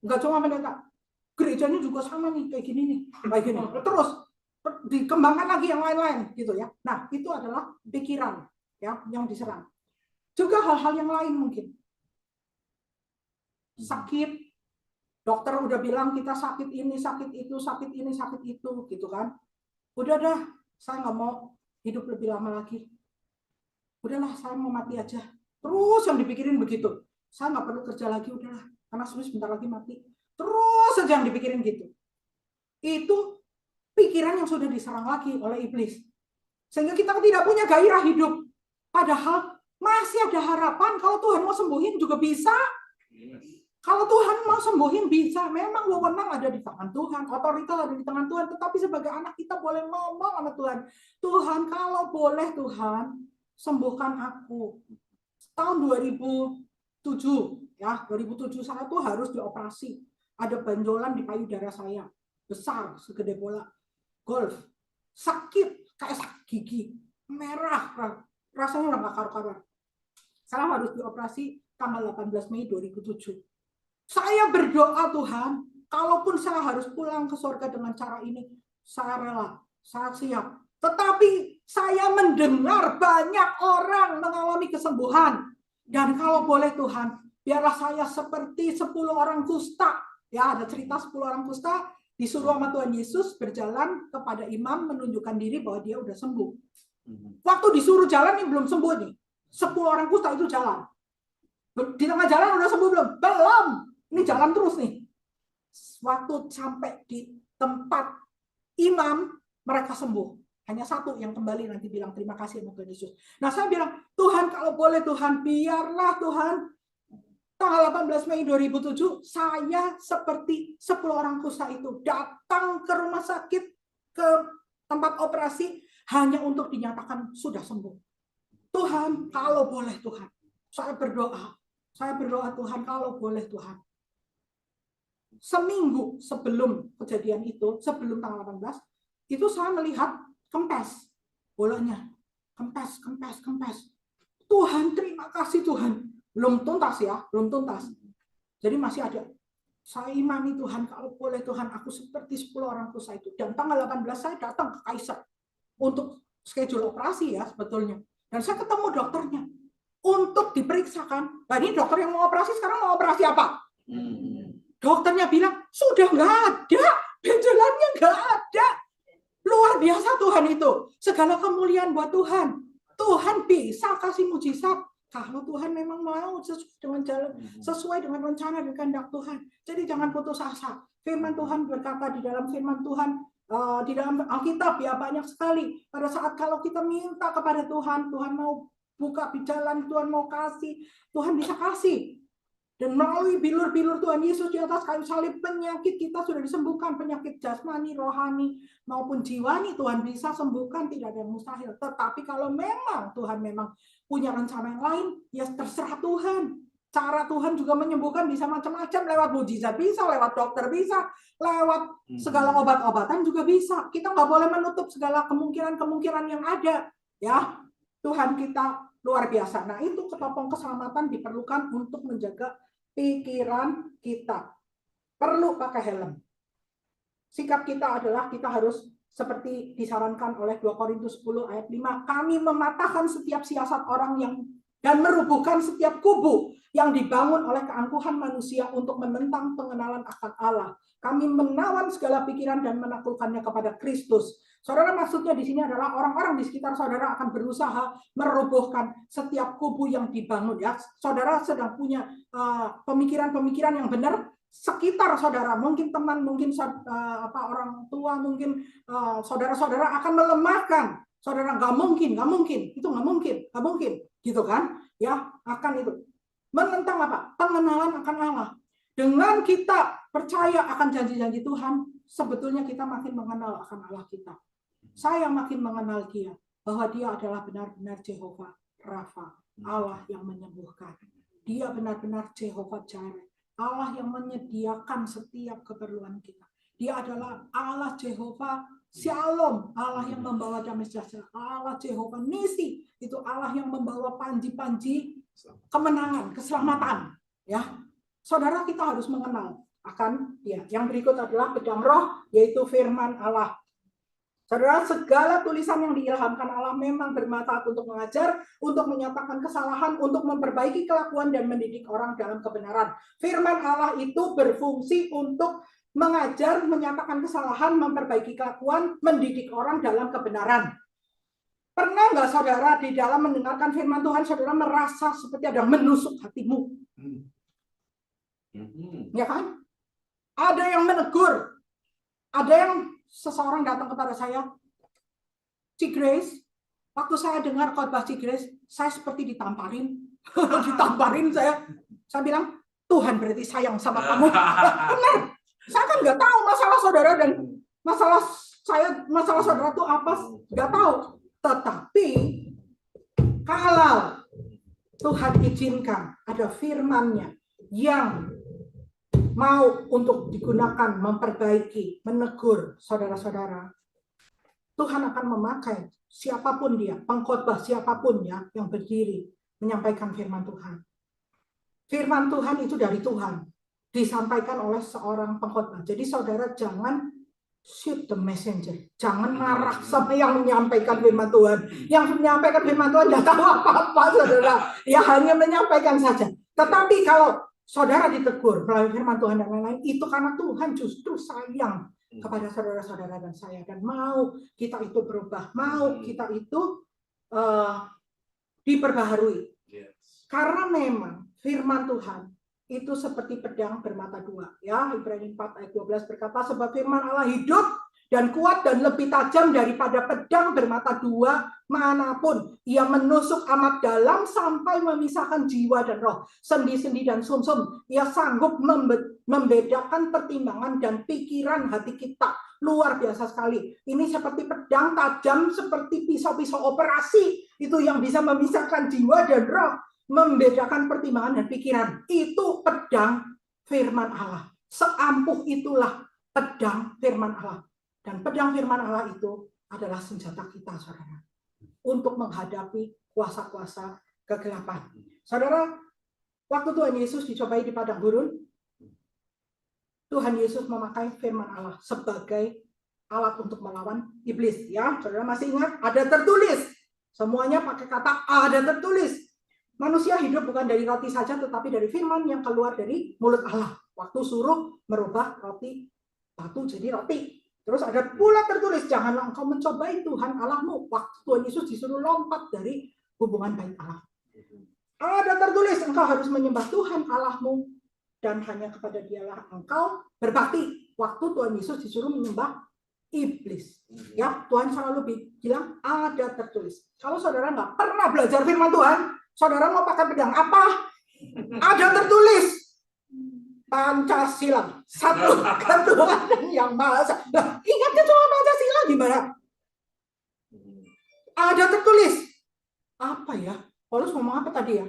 nggak cuma pendeta, gerejanya juga sama nih, kayak gini nih. Kayak gini. Terus, dikembangkan lagi yang lain-lain. gitu ya. Nah, itu adalah pikiran ya yang diserang. Juga hal-hal yang lain mungkin. sakit, dokter udah bilang kita sakit ini, sakit itu, sakit ini, sakit itu, gitu kan. Udah dah, saya nggak mau hidup lebih lama lagi. Udahlah, saya mau mati aja. Terus yang dipikirin begitu. Saya nggak perlu kerja lagi, udahlah. Karena sebentar lagi mati. Terus saja yang dipikirin gitu. Itu pikiran yang sudah diserang lagi oleh iblis. Sehingga kita tidak punya gairah hidup. Padahal masih ada harapan kalau Tuhan mau sembuhin juga bisa. Kalau Tuhan mau sembuhin bisa. Memang wewenang ada di tangan Tuhan. Otoritas ada di tangan Tuhan. Tetapi sebagai anak kita boleh ngomong sama Tuhan. Tuhan, kalau boleh Tuhan, sembuhkan aku. Tahun 2007, ya 2007 saya tuh harus dioperasi. Ada benjolan di payudara saya. Besar, segede bola golf. Sakit, kayak sakit gigi. Merah, rasanya udah gak karu-karuan. Saya harus dioperasi tanggal 18 Mei 2007. Saya berdoa, Tuhan, kalaupun saya harus pulang ke surga dengan cara ini, saya rela, saya siap. Tetapi saya mendengar banyak orang mengalami kesembuhan. Dan kalau boleh Tuhan, biarlah saya seperti 10 orang kusta. Ya, ada cerita 10 orang kusta disuruh sama Tuhan Yesus berjalan kepada imam menunjukkan diri bahwa dia udah sembuh. Waktu disuruh jalan ini belum sembuh nih. 10 orang kusta itu jalan. Di tengah jalan udah sembuh belum? Belum. Ini jalan terus nih. Waktu sampai di tempat imam, mereka sembuh. Hanya satu yang kembali nanti bilang terima kasih sama Tuhan Yesus. Nah saya bilang, Tuhan kalau boleh Tuhan, biarlah Tuhan, tanggal 18 Mei 2007, saya seperti 10 orang kusta itu datang ke rumah sakit, ke tempat operasi, hanya untuk dinyatakan sudah sembuh. Tuhan, kalau boleh Tuhan, saya berdoa Tuhan, kalau boleh Tuhan. Seminggu sebelum kejadian itu, sebelum tanggal 18, itu saya melihat kempes bolanya, kempes. Tuhan, terima kasih Tuhan. Belum tuntas ya, belum tuntas. Jadi masih ada. Saya imani Tuhan, kalau boleh Tuhan, aku seperti 10 orang kusta itu. Dan tanggal 18 saya datang ke Kaiser untuk schedule operasi ya sebetulnya. Dan saya ketemu dokternya untuk diperiksakan. Nah ini dokter yang mau operasi sekarang mau operasi apa? Dokternya bilang, sudah nggak ada, benjolannya nggak ada. Luar biasa Tuhan itu. Segala kemuliaan buat Tuhan. Tuhan bisa kasih mujizat. Kalau Tuhan memang mau sesuai dengan rencana dan kehendak Tuhan. Jadi jangan putus asa. Firman Tuhan berkata di dalam firman Tuhan, di dalam Alkitab ya banyak sekali. Pada saat kalau kita minta kepada Tuhan, Tuhan mau buka jalan, Tuhan mau kasih, Tuhan bisa kasih. Dan melalui bilur-bilur Tuhan Yesus di atas kayu salib, penyakit kita sudah disembuhkan. Penyakit jasmani, rohani, maupun jiwani Tuhan bisa sembuhkan, tidak ada yang mustahil. Tetapi kalau memang Tuhan memang punya rencana yang lain, ya terserah Tuhan. Cara Tuhan juga menyembuhkan bisa macam-macam, lewat mujizat bisa, lewat dokter bisa, lewat segala obat-obatan juga bisa. Kita nggak boleh menutup segala kemungkinan-kemungkinan yang ada. Ya, Tuhan kita luar biasa. Nah itu ketopong keselamatan diperlukan untuk menjaga pikiran kita. Perlu pakai helm. Sikap kita adalah kita harus seperti disarankan oleh 2 Korintus 10 ayat 5. Kami mematahkan setiap siasat orang yang dan merubuhkan setiap kubu yang dibangun oleh keangkuhan manusia untuk menentang pengenalan akan Allah. Kami menawan segala pikiran dan menaklukkannya kepada Kristus. Saudara, maksudnya di sini adalah orang-orang di sekitar saudara akan berusaha merobohkan setiap kubu yang dibangun. Ya, saudara sedang punya pemikiran-pemikiran yang benar. Sekitar saudara, mungkin teman, mungkin orang tua, mungkin saudara-saudara akan melemahkan. Saudara nggak mungkin, itu nggak mungkin, gitu kan? Ya, akan itu menentang apa? Pengenalan akan Allah. Dengan kita percaya akan janji-janji Tuhan, sebetulnya kita makin mengenal akan Allah kita. Saya makin mengenal Dia, bahwa Dia adalah benar-benar Jehovah Rafa, Allah yang menyembuhkan. Dia benar-benar Jehovah Jireh, Allah yang menyediakan setiap keperluan kita. Dia adalah Allah Jehovah Shalom, Allah yang membawa damai sejahtera. Allah Jehovah Nisi, itu Allah yang membawa panji-panji kemenangan, keselamatan. Ya, saudara, kita harus mengenal akan Dia. Yang berikut adalah pedang roh, yaitu firman Allah. Saudara, segala tulisan yang diilhamkan Allah memang bermanfaat untuk mengajar, untuk menyatakan kesalahan, untuk memperbaiki kelakuan dan mendidik orang dalam kebenaran. Firman Allah itu berfungsi untuk mengajar, menyatakan kesalahan, memperbaiki kelakuan, mendidik orang dalam kebenaran. Pernah nggak saudara di dalam mendengarkan firman Tuhan, saudara merasa seperti ada menusuk hatimu? Ya kan? Ada yang menegur, ada yang seseorang datang kepada saya, Ci Grace, waktu saya dengar khotbah Ci Grace, saya seperti ditamparin. Ditamparin saya bilang, Tuhan berarti sayang sama kamu. Benar, saya kan nggak tahu masalah saudara dan masalah saudara itu apa, nggak tahu. Tetapi kalau Tuhan izinkan ada firman-Nya yang mau untuk digunakan, memperbaiki, menegur saudara-saudara, Tuhan akan memakai siapapun dia, pengkhotbah siapapun ya, yang berdiri menyampaikan firman Tuhan. Firman Tuhan itu dari Tuhan, disampaikan oleh seorang pengkhotbah. Jadi saudara jangan shoot the messenger, jangan marah sama yang menyampaikan firman Tuhan. Yang menyampaikan firman Tuhan tidak tahu apa-apa, saudara. Ya hanya menyampaikan saja. Tetapi kalau saudara ditegur melalui firman Tuhan dan lain-lain, itu karena Tuhan justru sayang kepada saudara-saudara dan saya, dan mau kita itu berubah, mau kita itu diperbaharui. Karena memang firman Tuhan itu seperti pedang bermata dua. Ya, Ibrani 4 ayat 12 berkata, sebab firman Allah hidup dan kuat dan lebih tajam daripada pedang bermata dua manapun. Ia menusuk amat dalam sampai memisahkan jiwa dan roh, sendi-sendi dan sumsum. Ia sanggup membedakan pertimbangan dan pikiran hati kita. Luar biasa sekali. Ini seperti pedang tajam, seperti pisau-pisau operasi. Itu yang bisa memisahkan jiwa dan roh, membedakan pertimbangan dan pikiran. Itu pedang firman Allah. Seampuh itulah pedang firman Allah. Dan pedang firman Allah itu adalah senjata kita, saudara, untuk menghadapi kuasa-kuasa kegelapan. Saudara, waktu Tuhan Yesus dicobai di padang gurun, Tuhan Yesus memakai firman Allah sebagai alat untuk melawan iblis. Ya, saudara masih ingat? Ada tertulis. Semuanya pakai kata ada tertulis. Manusia hidup bukan dari roti saja, tetapi dari firman yang keluar dari mulut Allah. Waktu suruh merubah roti batu jadi roti. Terus ada pula tertulis, janganlah engkau mencobai Tuhan Allahmu. Waktu Tuhan Yesus disuruh lompat dari hubungan baik Allah. Ada tertulis, engkau harus menyembah Tuhan Allahmu dan hanya kepada Dialah engkau berbakti. Waktu Tuhan Yesus disuruh menyembah iblis. Ya, Tuhan selalu bilang ada tertulis. Kalau saudara nggak pernah belajar firman Tuhan, saudara mau pakai pedang apa? Ada tertulis. Pancasila, satu ketuhanan yang Maha Esa. Nah, ingatnya cuma Pancasila gimana? Ada tertulis. Apa ya? Paulus ngomong apa tadi ya?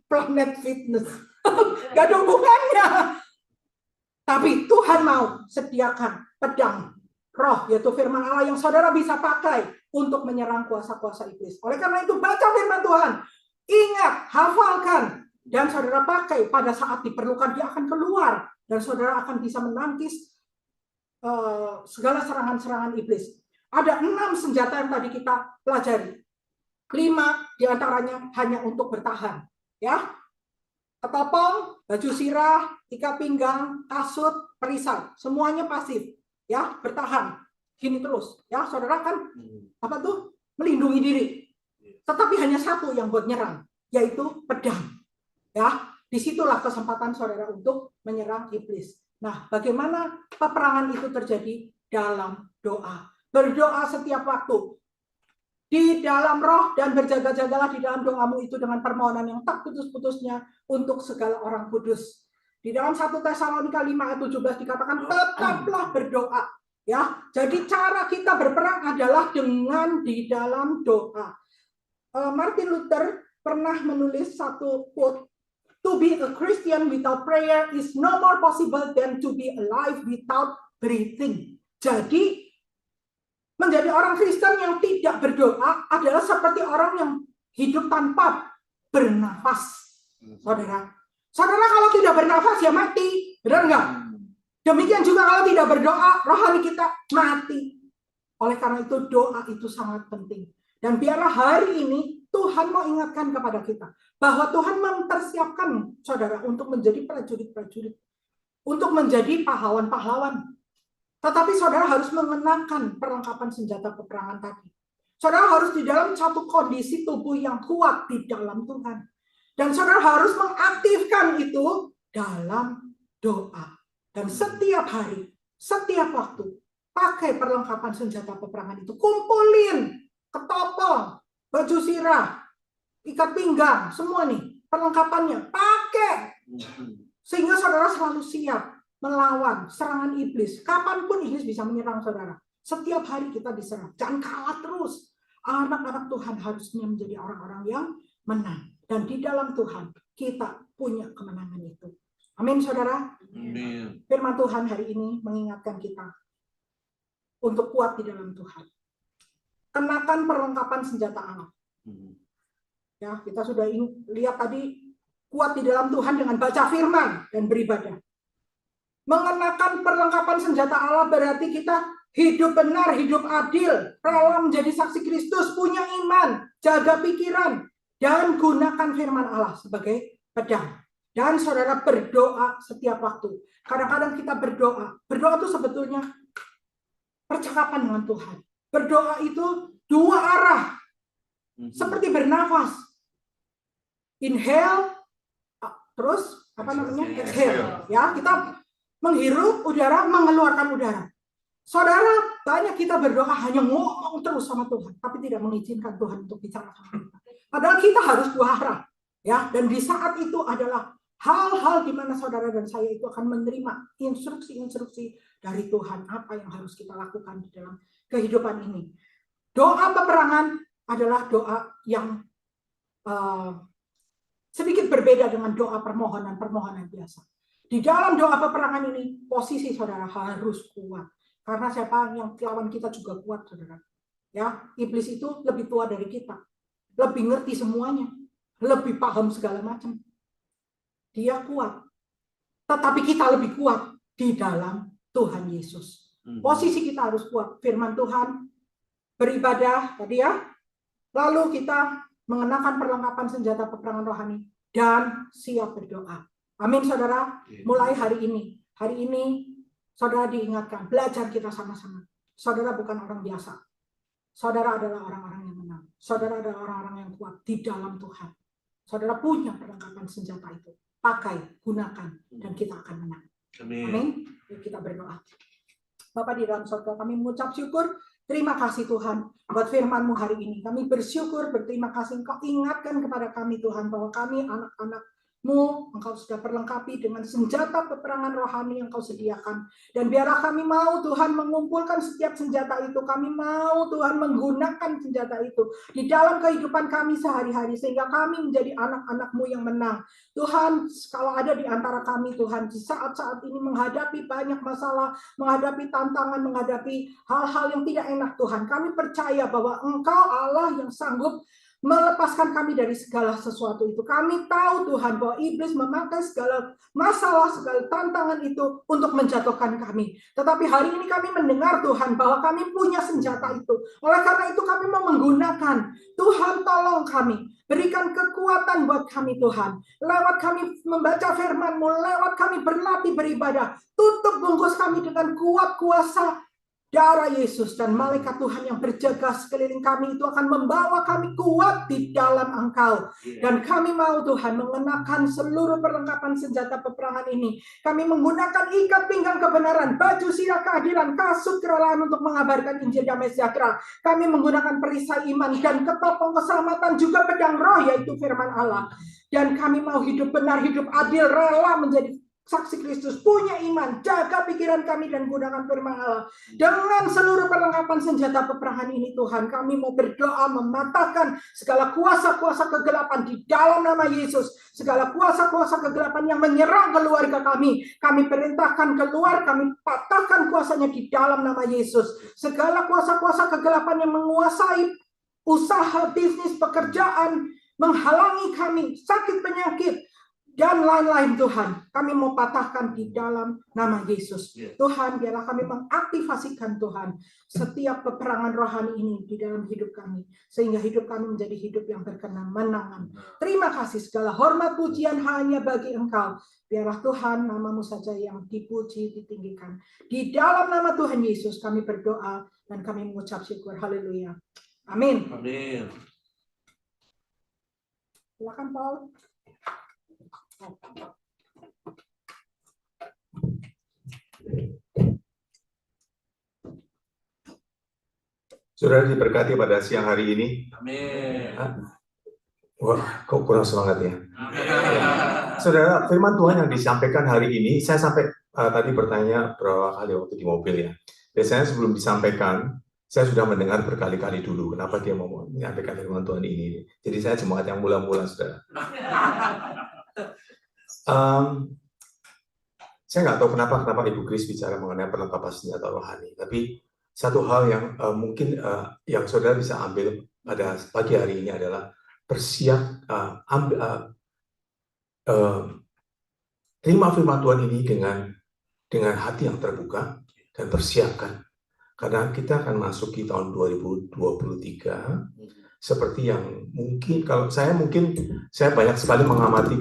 Planet fitness. Gak ada hubungannya. Tapi Tuhan mau sediakan pedang roh, yaitu firman Allah yang saudara bisa pakai untuk menyerang kuasa-kuasa iblis. Oleh karena itu baca firman Tuhan. Ingat, hafalkan. Dan saudara pakai pada saat diperlukan, dia akan keluar. Dan saudara akan bisa menangkis segala serangan-serangan iblis. Ada 6 senjata yang tadi kita pelajari. 5 diantaranya hanya untuk bertahan. Ya, ketopong, baju sirah, ikat pinggang, kasut, perisai. Semuanya pasif. Ya, bertahan. Gini terus. Ya, saudara kan apa tuh? Melindungi diri. Tetapi hanya satu yang buat nyerang, yaitu pedang. Ya, disitulah kesempatan saudara untuk menyerang iblis. Nah, bagaimana peperangan itu terjadi? Dalam doa. Berdoa setiap waktu. Di dalam roh dan berjaga-jagalah di dalam doamu itu dengan permohonan yang tak putus-putusnya untuk segala orang kudus. Di dalam 1 Tesalonika 5 ayat 17 dikatakan tetaplah berdoa. Ya, jadi cara kita berperang adalah dengan di dalam doa. Martin Luther pernah menulis satu quote, to be a Christian without prayer is no more possible than to be alive without breathing. Jadi, menjadi orang Kristen yang tidak berdoa adalah seperti orang yang hidup tanpa bernafas. Saudara, kalau tidak bernafas ya mati. Benar nggak? Demikian juga kalau tidak berdoa, rohani kita mati. Oleh karena itu doa itu sangat penting. Dan biarlah hari ini Tuhan mau ingatkan kepada kita bahwa Tuhan mempersiapkan saudara untuk menjadi prajurit-prajurit, untuk menjadi pahlawan-pahlawan. Tetapi saudara harus mengenakan perlengkapan senjata peperangan tadi. Saudara harus di dalam satu kondisi tubuh yang kuat di dalam Tuhan. Dan saudara harus mengaktifkan itu dalam doa. Dan setiap hari, setiap waktu, pakai perlengkapan senjata peperangan itu. Kumpulin, ketopong, baju sirah, ikat pinggang, semua nih perlengkapannya. Pakai. Sehingga saudara selalu siap melawan serangan iblis. Kapanpun iblis bisa menyerang saudara. Setiap hari kita diserang. Jangan kalah terus. Anak-anak Tuhan harusnya menjadi orang-orang yang menang. Dan di dalam Tuhan kita punya kemenangan itu. Amin saudara. Amin. Firman Tuhan hari ini mengingatkan kita untuk kuat di dalam Tuhan. Kenakan perlengkapan senjata Allah. Ya, kita sudah lihat tadi kuat di dalam Tuhan dengan baca firman dan beribadah. Mengenakan perlengkapan senjata Allah berarti kita hidup benar, hidup adil, rela menjadi saksi Kristus, punya iman, jaga pikiran, dan gunakan firman Allah sebagai pedang. Dan saudara berdoa setiap waktu. Kadang-kadang kita berdoa. Berdoa itu sebetulnya percakapan dengan Tuhan. Berdoa itu dua arah. Seperti bernafas. Inhale, terus apa namanya? Exhale. Ya, kita menghirup udara, mengeluarkan udara. Saudara, banyak kita berdoa hanya ngomong terus sama Tuhan, tapi tidak mengizinkan Tuhan untuk bicara sama kita. Padahal kita harus dua arah, ya. Dan di saat itu adalah hal-hal di mana saudara dan saya itu akan menerima instruksi-instruksi dari Tuhan apa yang harus kita lakukan di dalam kehidupan ini. Doa peperangan adalah doa yang sedikit berbeda dengan doa permohonan biasa. Di dalam doa peperangan ini, posisi saudara harus kuat. Karena siapa yang lawan kita juga kuat, saudara. Ya, iblis itu lebih tua dari kita. Lebih ngerti semuanya. Lebih paham segala macam. Dia kuat. Tetapi kita lebih kuat di dalam Tuhan Yesus. Posisi kita harus kuat. Firman Tuhan, beribadah, tadi ya. Lalu kita mengenakan perlengkapan senjata peperangan rohani. Dan siap berdoa. Amin, saudara. Mulai hari ini. Hari ini, saudara diingatkan. Belajar kita sama-sama. Saudara bukan orang biasa. Saudara adalah orang-orang yang menang. Saudara adalah orang-orang yang kuat di dalam Tuhan. Saudara punya perlengkapan senjata itu. Pakai, gunakan, dan kita akan menang. Amin. Yuk kita berdoa. Bapak di dalam surga, kami mengucap syukur. Terima kasih Tuhan buat firman-Mu hari ini. Kami bersyukur, berterima kasih Engkau ingatkan kepada kami Tuhan bahwa kami anak-anak-Mu, Engkau sudah perlengkapi dengan senjata peperangan rohani yang Engkau sediakan. Dan biarlah kami mau Tuhan mengumpulkan setiap senjata itu. Kami mau Tuhan menggunakan senjata itu di dalam kehidupan kami sehari-hari. Sehingga kami menjadi anak-anak-Mu yang menang. Tuhan, kalau ada di antara kami Tuhan, di saat-saat ini menghadapi banyak masalah, menghadapi tantangan, menghadapi hal-hal yang tidak enak Tuhan. Kami percaya bahwa Engkau Allah yang sanggup melepaskan kami dari segala sesuatu itu. Kami tahu Tuhan bahwa iblis memakai segala masalah, segala tantangan itu untuk menjatuhkan kami. Tetapi hari ini kami mendengar Tuhan bahwa kami punya senjata itu. Oleh karena itu kami mau menggunakan. Tuhan tolong kami. Berikan kekuatan buat kami Tuhan. Lewat kami membaca firman-Mu, lewat kami berlatih beribadah. Tutup bungkus kami dengan kuat kuasa darah Yesus, dan malaikat Tuhan yang berjaga sekeliling kami itu akan membawa kami kuat di dalam Engkau. Dan kami mau Tuhan mengenakan seluruh perlengkapan senjata peperangan ini. Kami menggunakan ikat pinggang kebenaran, baju sirah keadilan, kasut kerelaan untuk mengabarkan Injil damai sejahtera. Kami menggunakan perisai iman dan ketopong keselamatan, juga pedang roh yaitu firman Allah. Dan kami mau hidup benar, hidup adil, rela menjadi saksi Kristus, punya iman, jaga pikiran kami dan gunakan firman Allah. Dengan seluruh perlengkapan senjata peperangan ini Tuhan, kami mau berdoa mematahkan segala kuasa-kuasa kegelapan di dalam nama Yesus. Segala kuasa-kuasa kegelapan yang menyerang keluarga kami perintahkan keluar, kami patahkan kuasanya di dalam nama Yesus. Segala kuasa-kuasa kegelapan yang menguasai usaha, bisnis, pekerjaan, menghalangi kami, sakit, penyakit, dan lain-lain Tuhan. Kami mau patahkan di dalam nama Yesus. Tuhan, biarlah kami mengaktifasikan Tuhan setiap peperangan rohani ini di dalam hidup kami. Sehingga hidup kami menjadi hidup yang berkemenangan. Terima kasih, segala hormat pujian hanya bagi Engkau. Biarlah Tuhan namamu saja yang dipuji, ditinggikan. Di dalam nama Tuhan Yesus kami berdoa dan kami mengucap syukur. Haleluya. Amin. Amin. Silakan Paul. Saudara diberkati pada siang hari ini. Amin. Wah, kok kurang semangat ya? Saudara, firman Tuhan yang disampaikan hari ini, saya sampai tadi bertanya berapa kali waktu di mobil ya. Biasanya sebelum disampaikan, saya sudah mendengar berkali-kali dulu kenapa dia mau menyampaikan firman Tuhan ini. Jadi saya jemaat yang mula-mula, saudara. Saya nggak tahu kenapa Ibu Kris bicara mengenai perlengkapan senjata rohani. Tapi satu hal yang mungkin yang saudara bisa ambil pada pagi hari ini adalah bersiap, terima firman Tuhan ini dengan hati yang terbuka dan persiapkan. Karena kita akan masuki tahun 2023 seperti yang mungkin saya banyak sekali mengamati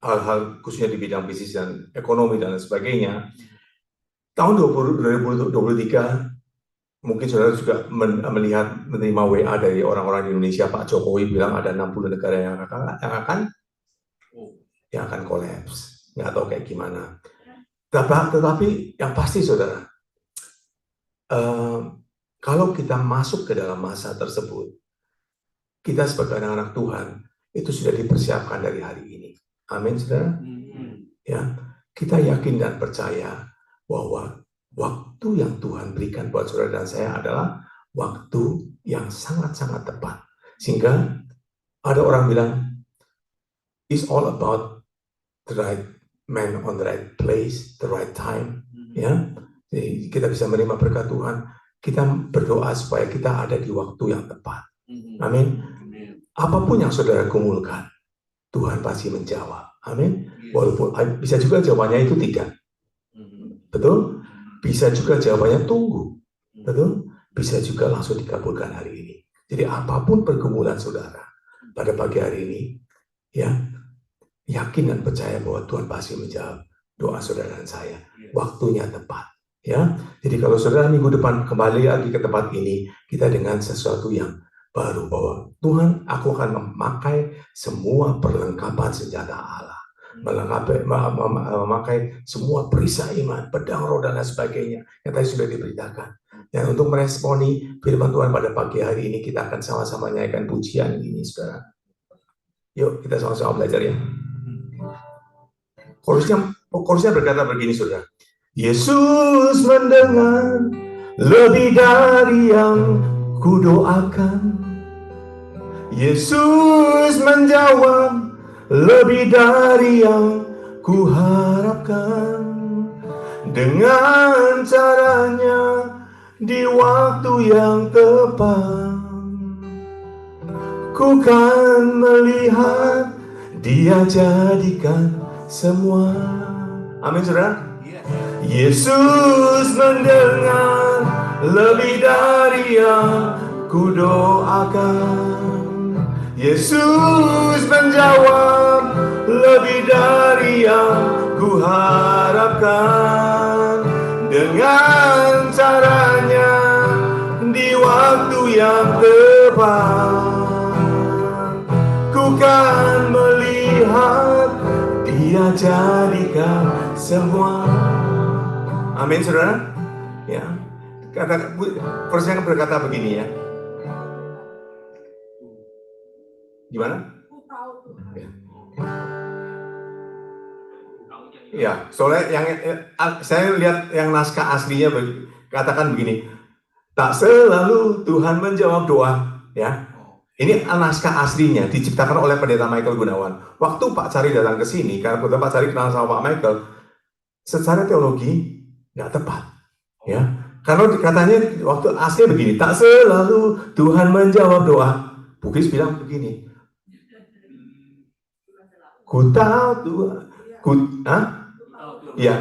hal-hal khususnya di bidang bisnis dan ekonomi dan lain sebagainya. Tahun 2023 mungkin saudara juga menerima WA dari orang-orang di Indonesia. Pak Jokowi bilang ada 60 negara yang akan kolaps. Nggak tahu kayak gimana. Tetapi yang pasti saudara, kalau kita masuk ke dalam masa tersebut, kita sebagai anak-anak Tuhan itu sudah dipersiapkan dari hari ini. Amin, saudara. Ya, kita yakin dan percaya bahwa waktu yang Tuhan berikan buat saudara dan saya adalah waktu yang sangat-sangat tepat. Sehingga ada orang bilang, it's all about the right man on the right place, the right time. Ya, jadi kita bisa menerima berkat Tuhan. Kita berdoa supaya kita ada di waktu yang tepat. Amin. Apapun yang saudara gumulkan, Tuhan pasti menjawab. Amin. Walaupun bisa juga jawabannya itu tidak. Betul? Bisa juga jawabannya tunggu. Betul? Bisa juga langsung dikabulkan hari ini. Jadi apapun pergumulan saudara pada pagi hari ini, ya, yakin dan percaya bahwa Tuhan pasti menjawab doa saudara dan saya. Waktunya tepat. Ya, jadi kalau saudara minggu depan kembali lagi ke tempat ini, kita dengan sesuatu yang baru bahwa Tuhan, aku akan memakai semua perlengkapan senjata Allah, memakai semua perisai iman, pedang roh dan lain sebagainya yang tadi sudah diberitakan. Dan untuk meresponi firman Tuhan pada pagi hari ini, kita akan sama-sama nyanyikan pujian ini, saudara. Yuk kita sama-sama belajar ya. Chorusnya berkata begini, saudara. Yesus mendengar lebih dari yang kudoakan. Yesus menjawab lebih dari yang kuharapkan. Dengan caranya di waktu yang tepat, ku kan melihat Dia jadikan semua. Amin, saudara. Yesus mendengar lebih dari yang kudoakan. Yesus menjawab lebih dari yang kuharapkan. Dengan caranya di waktu yang tepat, ku kan melihat Dia jadikan semua. Amin, saudara. Ya, Persnya berkata begini ya. Gimana? Ya, soalnya yang saya lihat yang naskah aslinya katakan begini. Tak selalu Tuhan menjawab doa. Ya, ini naskah aslinya diciptakan oleh pendeta Michael Gunawan. Waktu Pak Cari datang ke sini, karena Pak Cari kenal sama Pak Michael, secara teologi nggak tepat, ya. Karena katanya waktu asli begini, tak selalu Tuhan menjawab doa. Bugis bilang begini, Ku tahu Tuhan,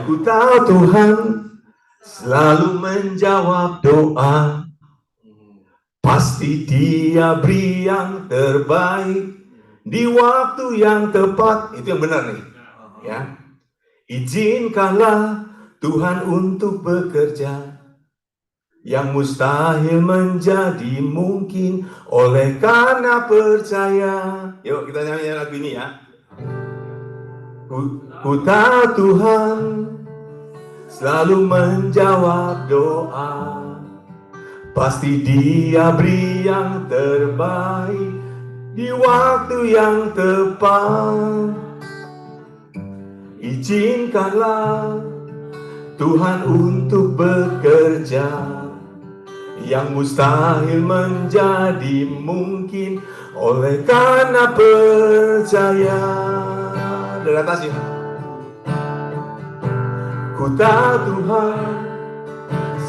ku tahu Tuhan selalu menjawab doa. Pasti Dia beri yang terbaik di waktu yang tepat. Itu yang benar nih. Ya. Izinkanlah Tuhan untuk bekerja, yang mustahil menjadi mungkin oleh karena percaya. Yuk kita nyanyi lagu ini ya. Ku tahu Tuhan selalu menjawab doa. Pasti Dia beri yang terbaik di waktu yang tepat. Izinkanlah Tuhan untuk bekerja, yang mustahil menjadi mungkin oleh karena percaya. Dari atas ya. Ku tahu Tuhan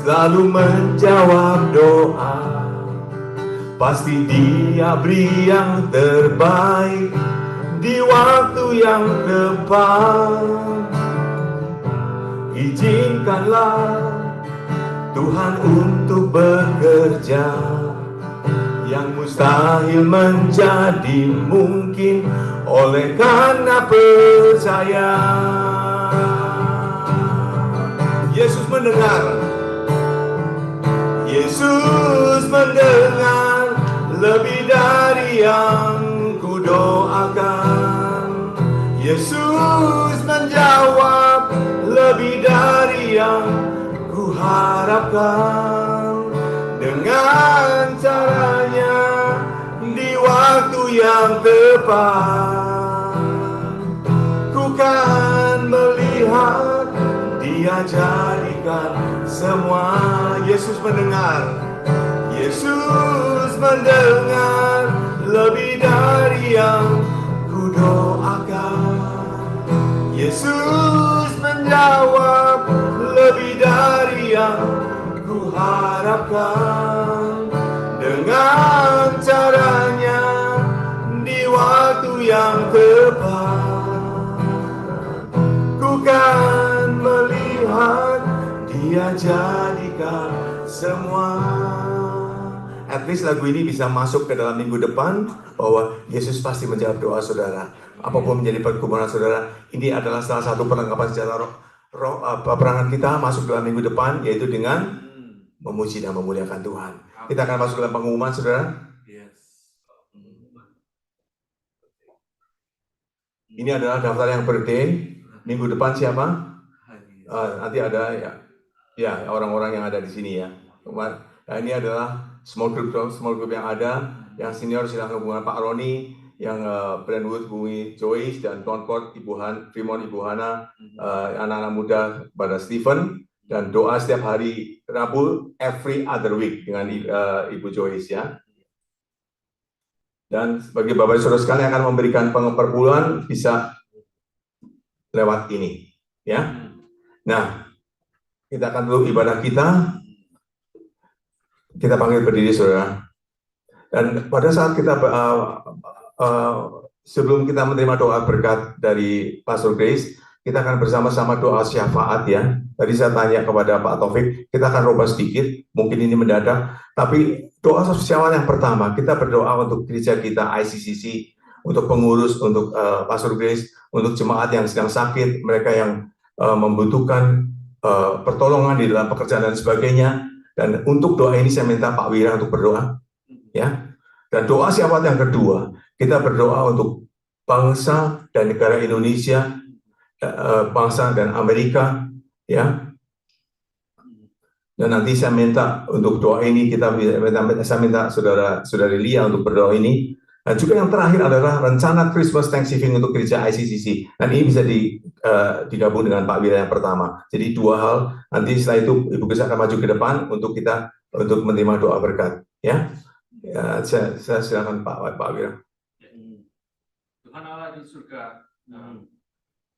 selalu menjawab doa. Pasti Dia beri yang terbaik di waktu yang tepat. Izinkanlah Tuhan untuk bekerja, yang mustahil menjadi mungkin oleh karena percaya. Yesus mendengar. Yesus mendengar lebih dari yang ku doakan. Yesus menjawab lebih dari yang ku harapkan. Dengan caranya di waktu yang tepat, ku kan melihat Dia jadikan semua. Yesus mendengar. Yesus mendengar lebih dari yang ku doakan. Yesus menjawab lebih dari yang ku harapkan. Dengan caranya di waktu yang tepat, ku kan melihat Dia jadikan semua. At least lagu ini bisa masuk ke dalam minggu depan, bahwa Yesus pasti menjawab doa saudara. Apapun menjadi pergumulan saudara, ini adalah salah satu perlengkapan senjata peperangan kita masuk dalam minggu depan, yaitu dengan memuji dan memuliakan Tuhan. Kita akan masuk dalam pengumuman saudara. Ini adalah daftar yang birthday. Minggu depan siapa? Nanti ada ya orang-orang yang ada di sini ya. Nah, ini adalah small group yang ada. Yang senior silahkan hubungan Pak Roni, yang Brentwood hubungi Joyce, dan Concord Fremont Ibu Hana, anak-anak muda pada Stephen, dan doa setiap hari Rabu every other week dengan Ibu Joyce ya. Dan bagi Bapak Saudara sekalian yang akan memberikan perpuluhan bisa lewat ini ya. Nah, kita akan dulu ibadah kita. Kita panggil berdiri saudara. Dan pada saat kita sebelum kita menerima doa berkat dari Pastor Grace, kita akan bersama-sama doa syafaat ya. Tadi saya tanya kepada Pak Taufik, kita akan robah sedikit, mungkin ini mendadak, tapi doa syafaat yang pertama, kita berdoa untuk gereja kita ICCC, untuk pengurus, untuk Pastor Grace, untuk jemaat yang sedang sakit, mereka yang membutuhkan pertolongan di dalam pekerjaan dan sebagainya. Dan untuk doa ini saya minta Pak Wira untuk berdoa ya. Dan doa syafaat yang kedua, kita berdoa untuk bangsa dan negara Indonesia, bangsa dan Amerika ya. Dan nanti saya minta untuk doa ini, saya minta saudari Lia untuk berdoa ini. Dan juga yang terakhir adalah rencana Christmas Thanksgiving untuk gereja ICCC. Dan ini bisa digabung dengan Pak Wira yang pertama. Jadi dua hal. Nanti setelah itu Ibu Grace akan maju ke depan untuk menerima doa berkat. Ya, saya silakan Pak Wira. Tuhan Allah di surga,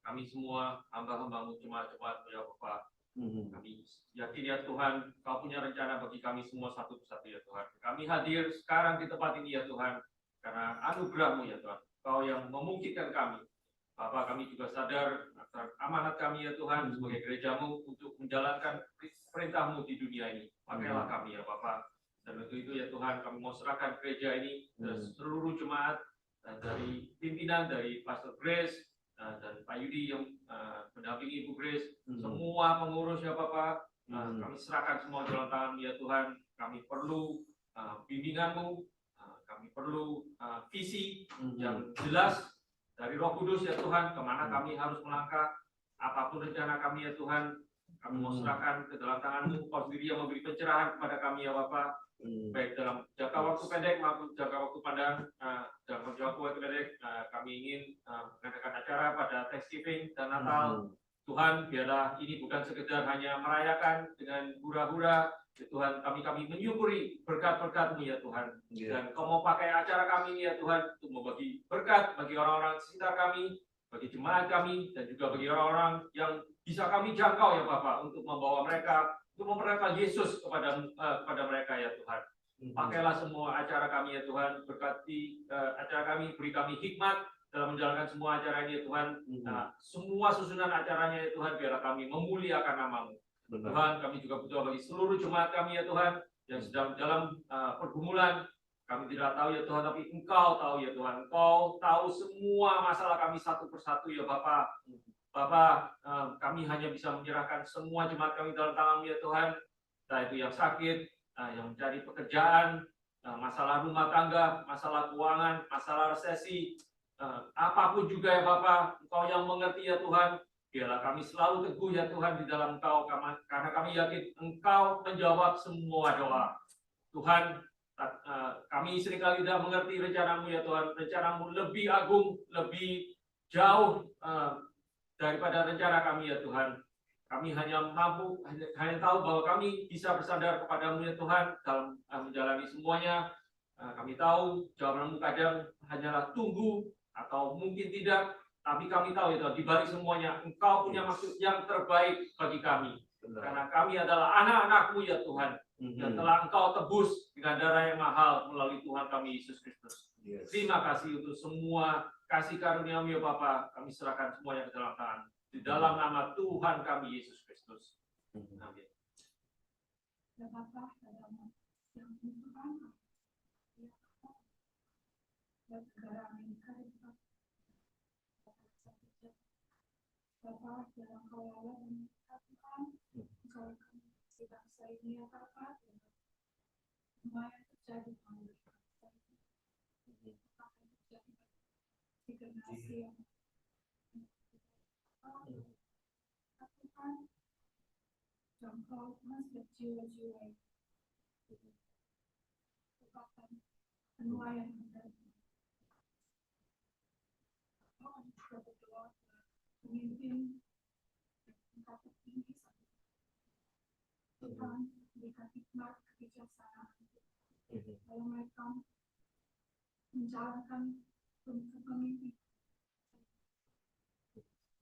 kami semua hamba-hambamu jemaat-jemaat ya Bapak. Kami yakin ya Tuhan, Kau punya rencana bagi kami semua satu persatu ya Tuhan. Kami hadir sekarang di tempat ini ya Tuhan, karena anugerah-Mu ya Tuhan. Kau yang memungkinkan kami Bapak, kami juga sadar akan amanat kami ya Tuhan sebagai gereja-Mu untuk menjalankan perintah-Mu di dunia ini. Pakailah kami ya Bapak. Dan untuk itu ya Tuhan, kami mau serahkan gereja ini ke seluruh jemaat, dari pimpinan, dari Pastor Grace, dan Pak Yudi yang mendampingi Ibu Grace, semua pengurus ya Bapak, kami serahkan semua dalam tangan ya Tuhan. Kami perlu bimbingan-Mu, kami perlu visi yang jelas dari Roh Kudus ya Tuhan, kemana kami harus melangkah, apapun rencana kami ya Tuhan, kami mau serahkan ke dalam tangan-Mu. Kau sendiri yang memberi pencerahan kepada kami ya Bapak, baik dalam jangka waktu pendek maupun jangka waktu panjang. Dalam jangka waktu pendek, kami ingin mengadakan acara pada Thanksgiving dan Natal. Tuhan, biarlah ini bukan sekedar hanya merayakan dengan hura-hura, ya Tuhan, kami menyukuri berkat-berkat-Mu ya Tuhan. Dan Kau mau pakai acara kami ini ya Tuhan untuk membagi berkat bagi orang-orang sekitar kami, bagi jemaat kami, dan juga bagi orang-orang yang bisa kami jangkau ya Bapak, untuk membawa mereka, untuk memperkenalkan Yesus kepada mereka ya Tuhan. Pakailah semua acara kami ya Tuhan, berkati acara kami, beri kami hikmat dalam menjalankan semua acara ini ya Tuhan. Semua susunan acaranya ya Tuhan, biarlah kami memuliakan nama-Mu. Tuhan, kami juga berdoa bagi seluruh jemaat kami ya Tuhan, yang sedang dalam pergumulan. Kami tidak tahu ya Tuhan, tapi Engkau tahu ya Tuhan. Engkau tahu semua masalah kami satu persatu ya Bapak. Bapak, kami hanya bisa menyerahkan semua jemaat kami dalam tangan-Mu ya Tuhan. Entah itu yang sakit, yang mencari pekerjaan, masalah rumah tangga, masalah keuangan, masalah resesi, apapun juga ya Bapak, Engkau yang mengerti ya Tuhan. Biarlah kami selalu teguh ya Tuhan di dalam Engkau, karena kami yakin Engkau menjawab semua doa. Tuhan, kami seringkali tidak mengerti rencana-Mu ya Tuhan. Rencana-Mu lebih agung, lebih jauh daripada rencana kami ya Tuhan. Kami hanya tahu bahwa kami bisa bersandar kepada-Mu ya Tuhan dalam menjalani semuanya. Kami tahu jawaban-Mu kadang hanyalah tunggu atau mungkin tidak, tapi kami tahu itu di balik semuanya Engkau punya maksud yang terbaik bagi kami. Karena kami adalah anak-anak-Mu ya Tuhan, yang telah Engkau tebus dengan darah yang mahal melalui Tuhan kami Yesus Kristus. Terima kasih untuk semua kasih karunia-Mu ya Bapa. Kami serahkan semuanya ke dalam tangan, di dalam nama Tuhan kami Yesus Kristus. Amin. Ya Bapa, dalam yang Tuhan, negara Amerika Bapak, dalam kawalan dan Tuhan, Engkau akan si bangsa ini ya Bapak, semua yang terjadi melalui bangsa ini akan terjadi di generasi yang Tuhan, jangkau Tuhan jiwa-jiwa merupakan penuaian dari Tuhan juga berdoa pemimpin tingkat tertinggi Tuhan berikan hikmat kebijaksanaan kalau mereka menjalankan pemimpin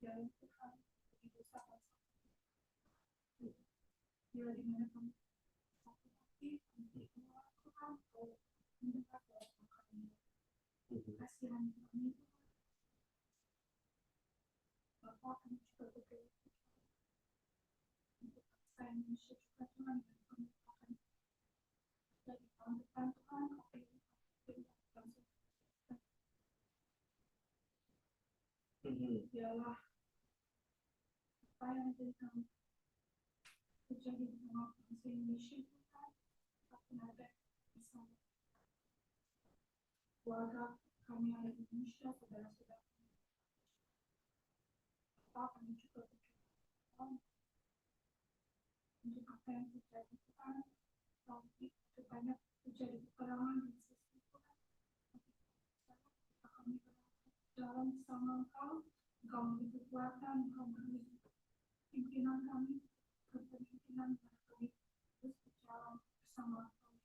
dari Tuhan begitu sangat bila dimana kami satu hati untuk melakukan mendekat dalam kami kasihan kami Bapak kami juga berdoa untuk bangsa Indonesia juga Tuhan dan kami akan dari tahun depan Tuhan kami biarlah apa yang menjadi kami terjadi di tengah bangsa Indonesia Tuhan akan ada bersama keluarga kami yang ada di Indonesia, saudara-saudara kami juga berdoa untuk apa yang terjadi Tuhan, tapi banyak terjadi peperangan di sisi Tuhan. Kami dalam bersama Engkau, Engkau memberi kekuatan, Engkau memberi pimpinan kami, kepemimpinan kami terus berjalan bersama Engkau.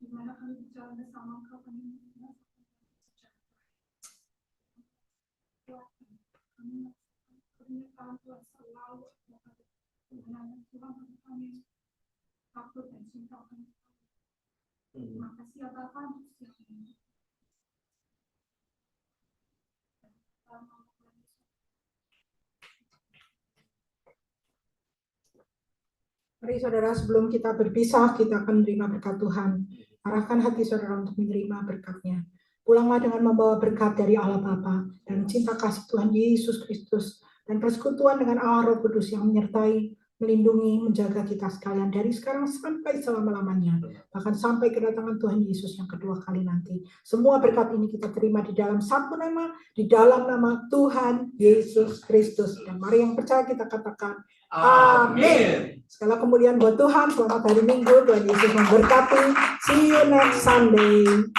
Di mana kami berjalan bersama Engkau, kami mengenal secara baik. Kami pernyataan Tuhan selalu ada kebenaran Tuhan bagi kami takut dan cinta kami. Terima kasih ya Bapak untuk siang ini. Mari saudara, sebelum kita berpisah, kita akan menerima berkat Tuhan. Arahkan hati saudara untuk menerima berkat-Nya. Pulanglah dengan membawa berkat dari Allah Bapa dan cinta kasih Tuhan Yesus Kristus dan persekutuan dengan Allah Roh Kudus yang menyertai, melindungi, menjaga kita sekalian dari sekarang sampai selama-lamanya. Bahkan sampai kedatangan Tuhan Yesus yang kedua kali nanti. Semua berkat ini kita terima di dalam satu nama, di dalam nama Tuhan Yesus Kristus. Dan mari yang percaya kita katakan, amin. Segala kemuliaan buat Tuhan. Selamat hari Minggu. Tuhan Yesus memberkati. See you next Sunday.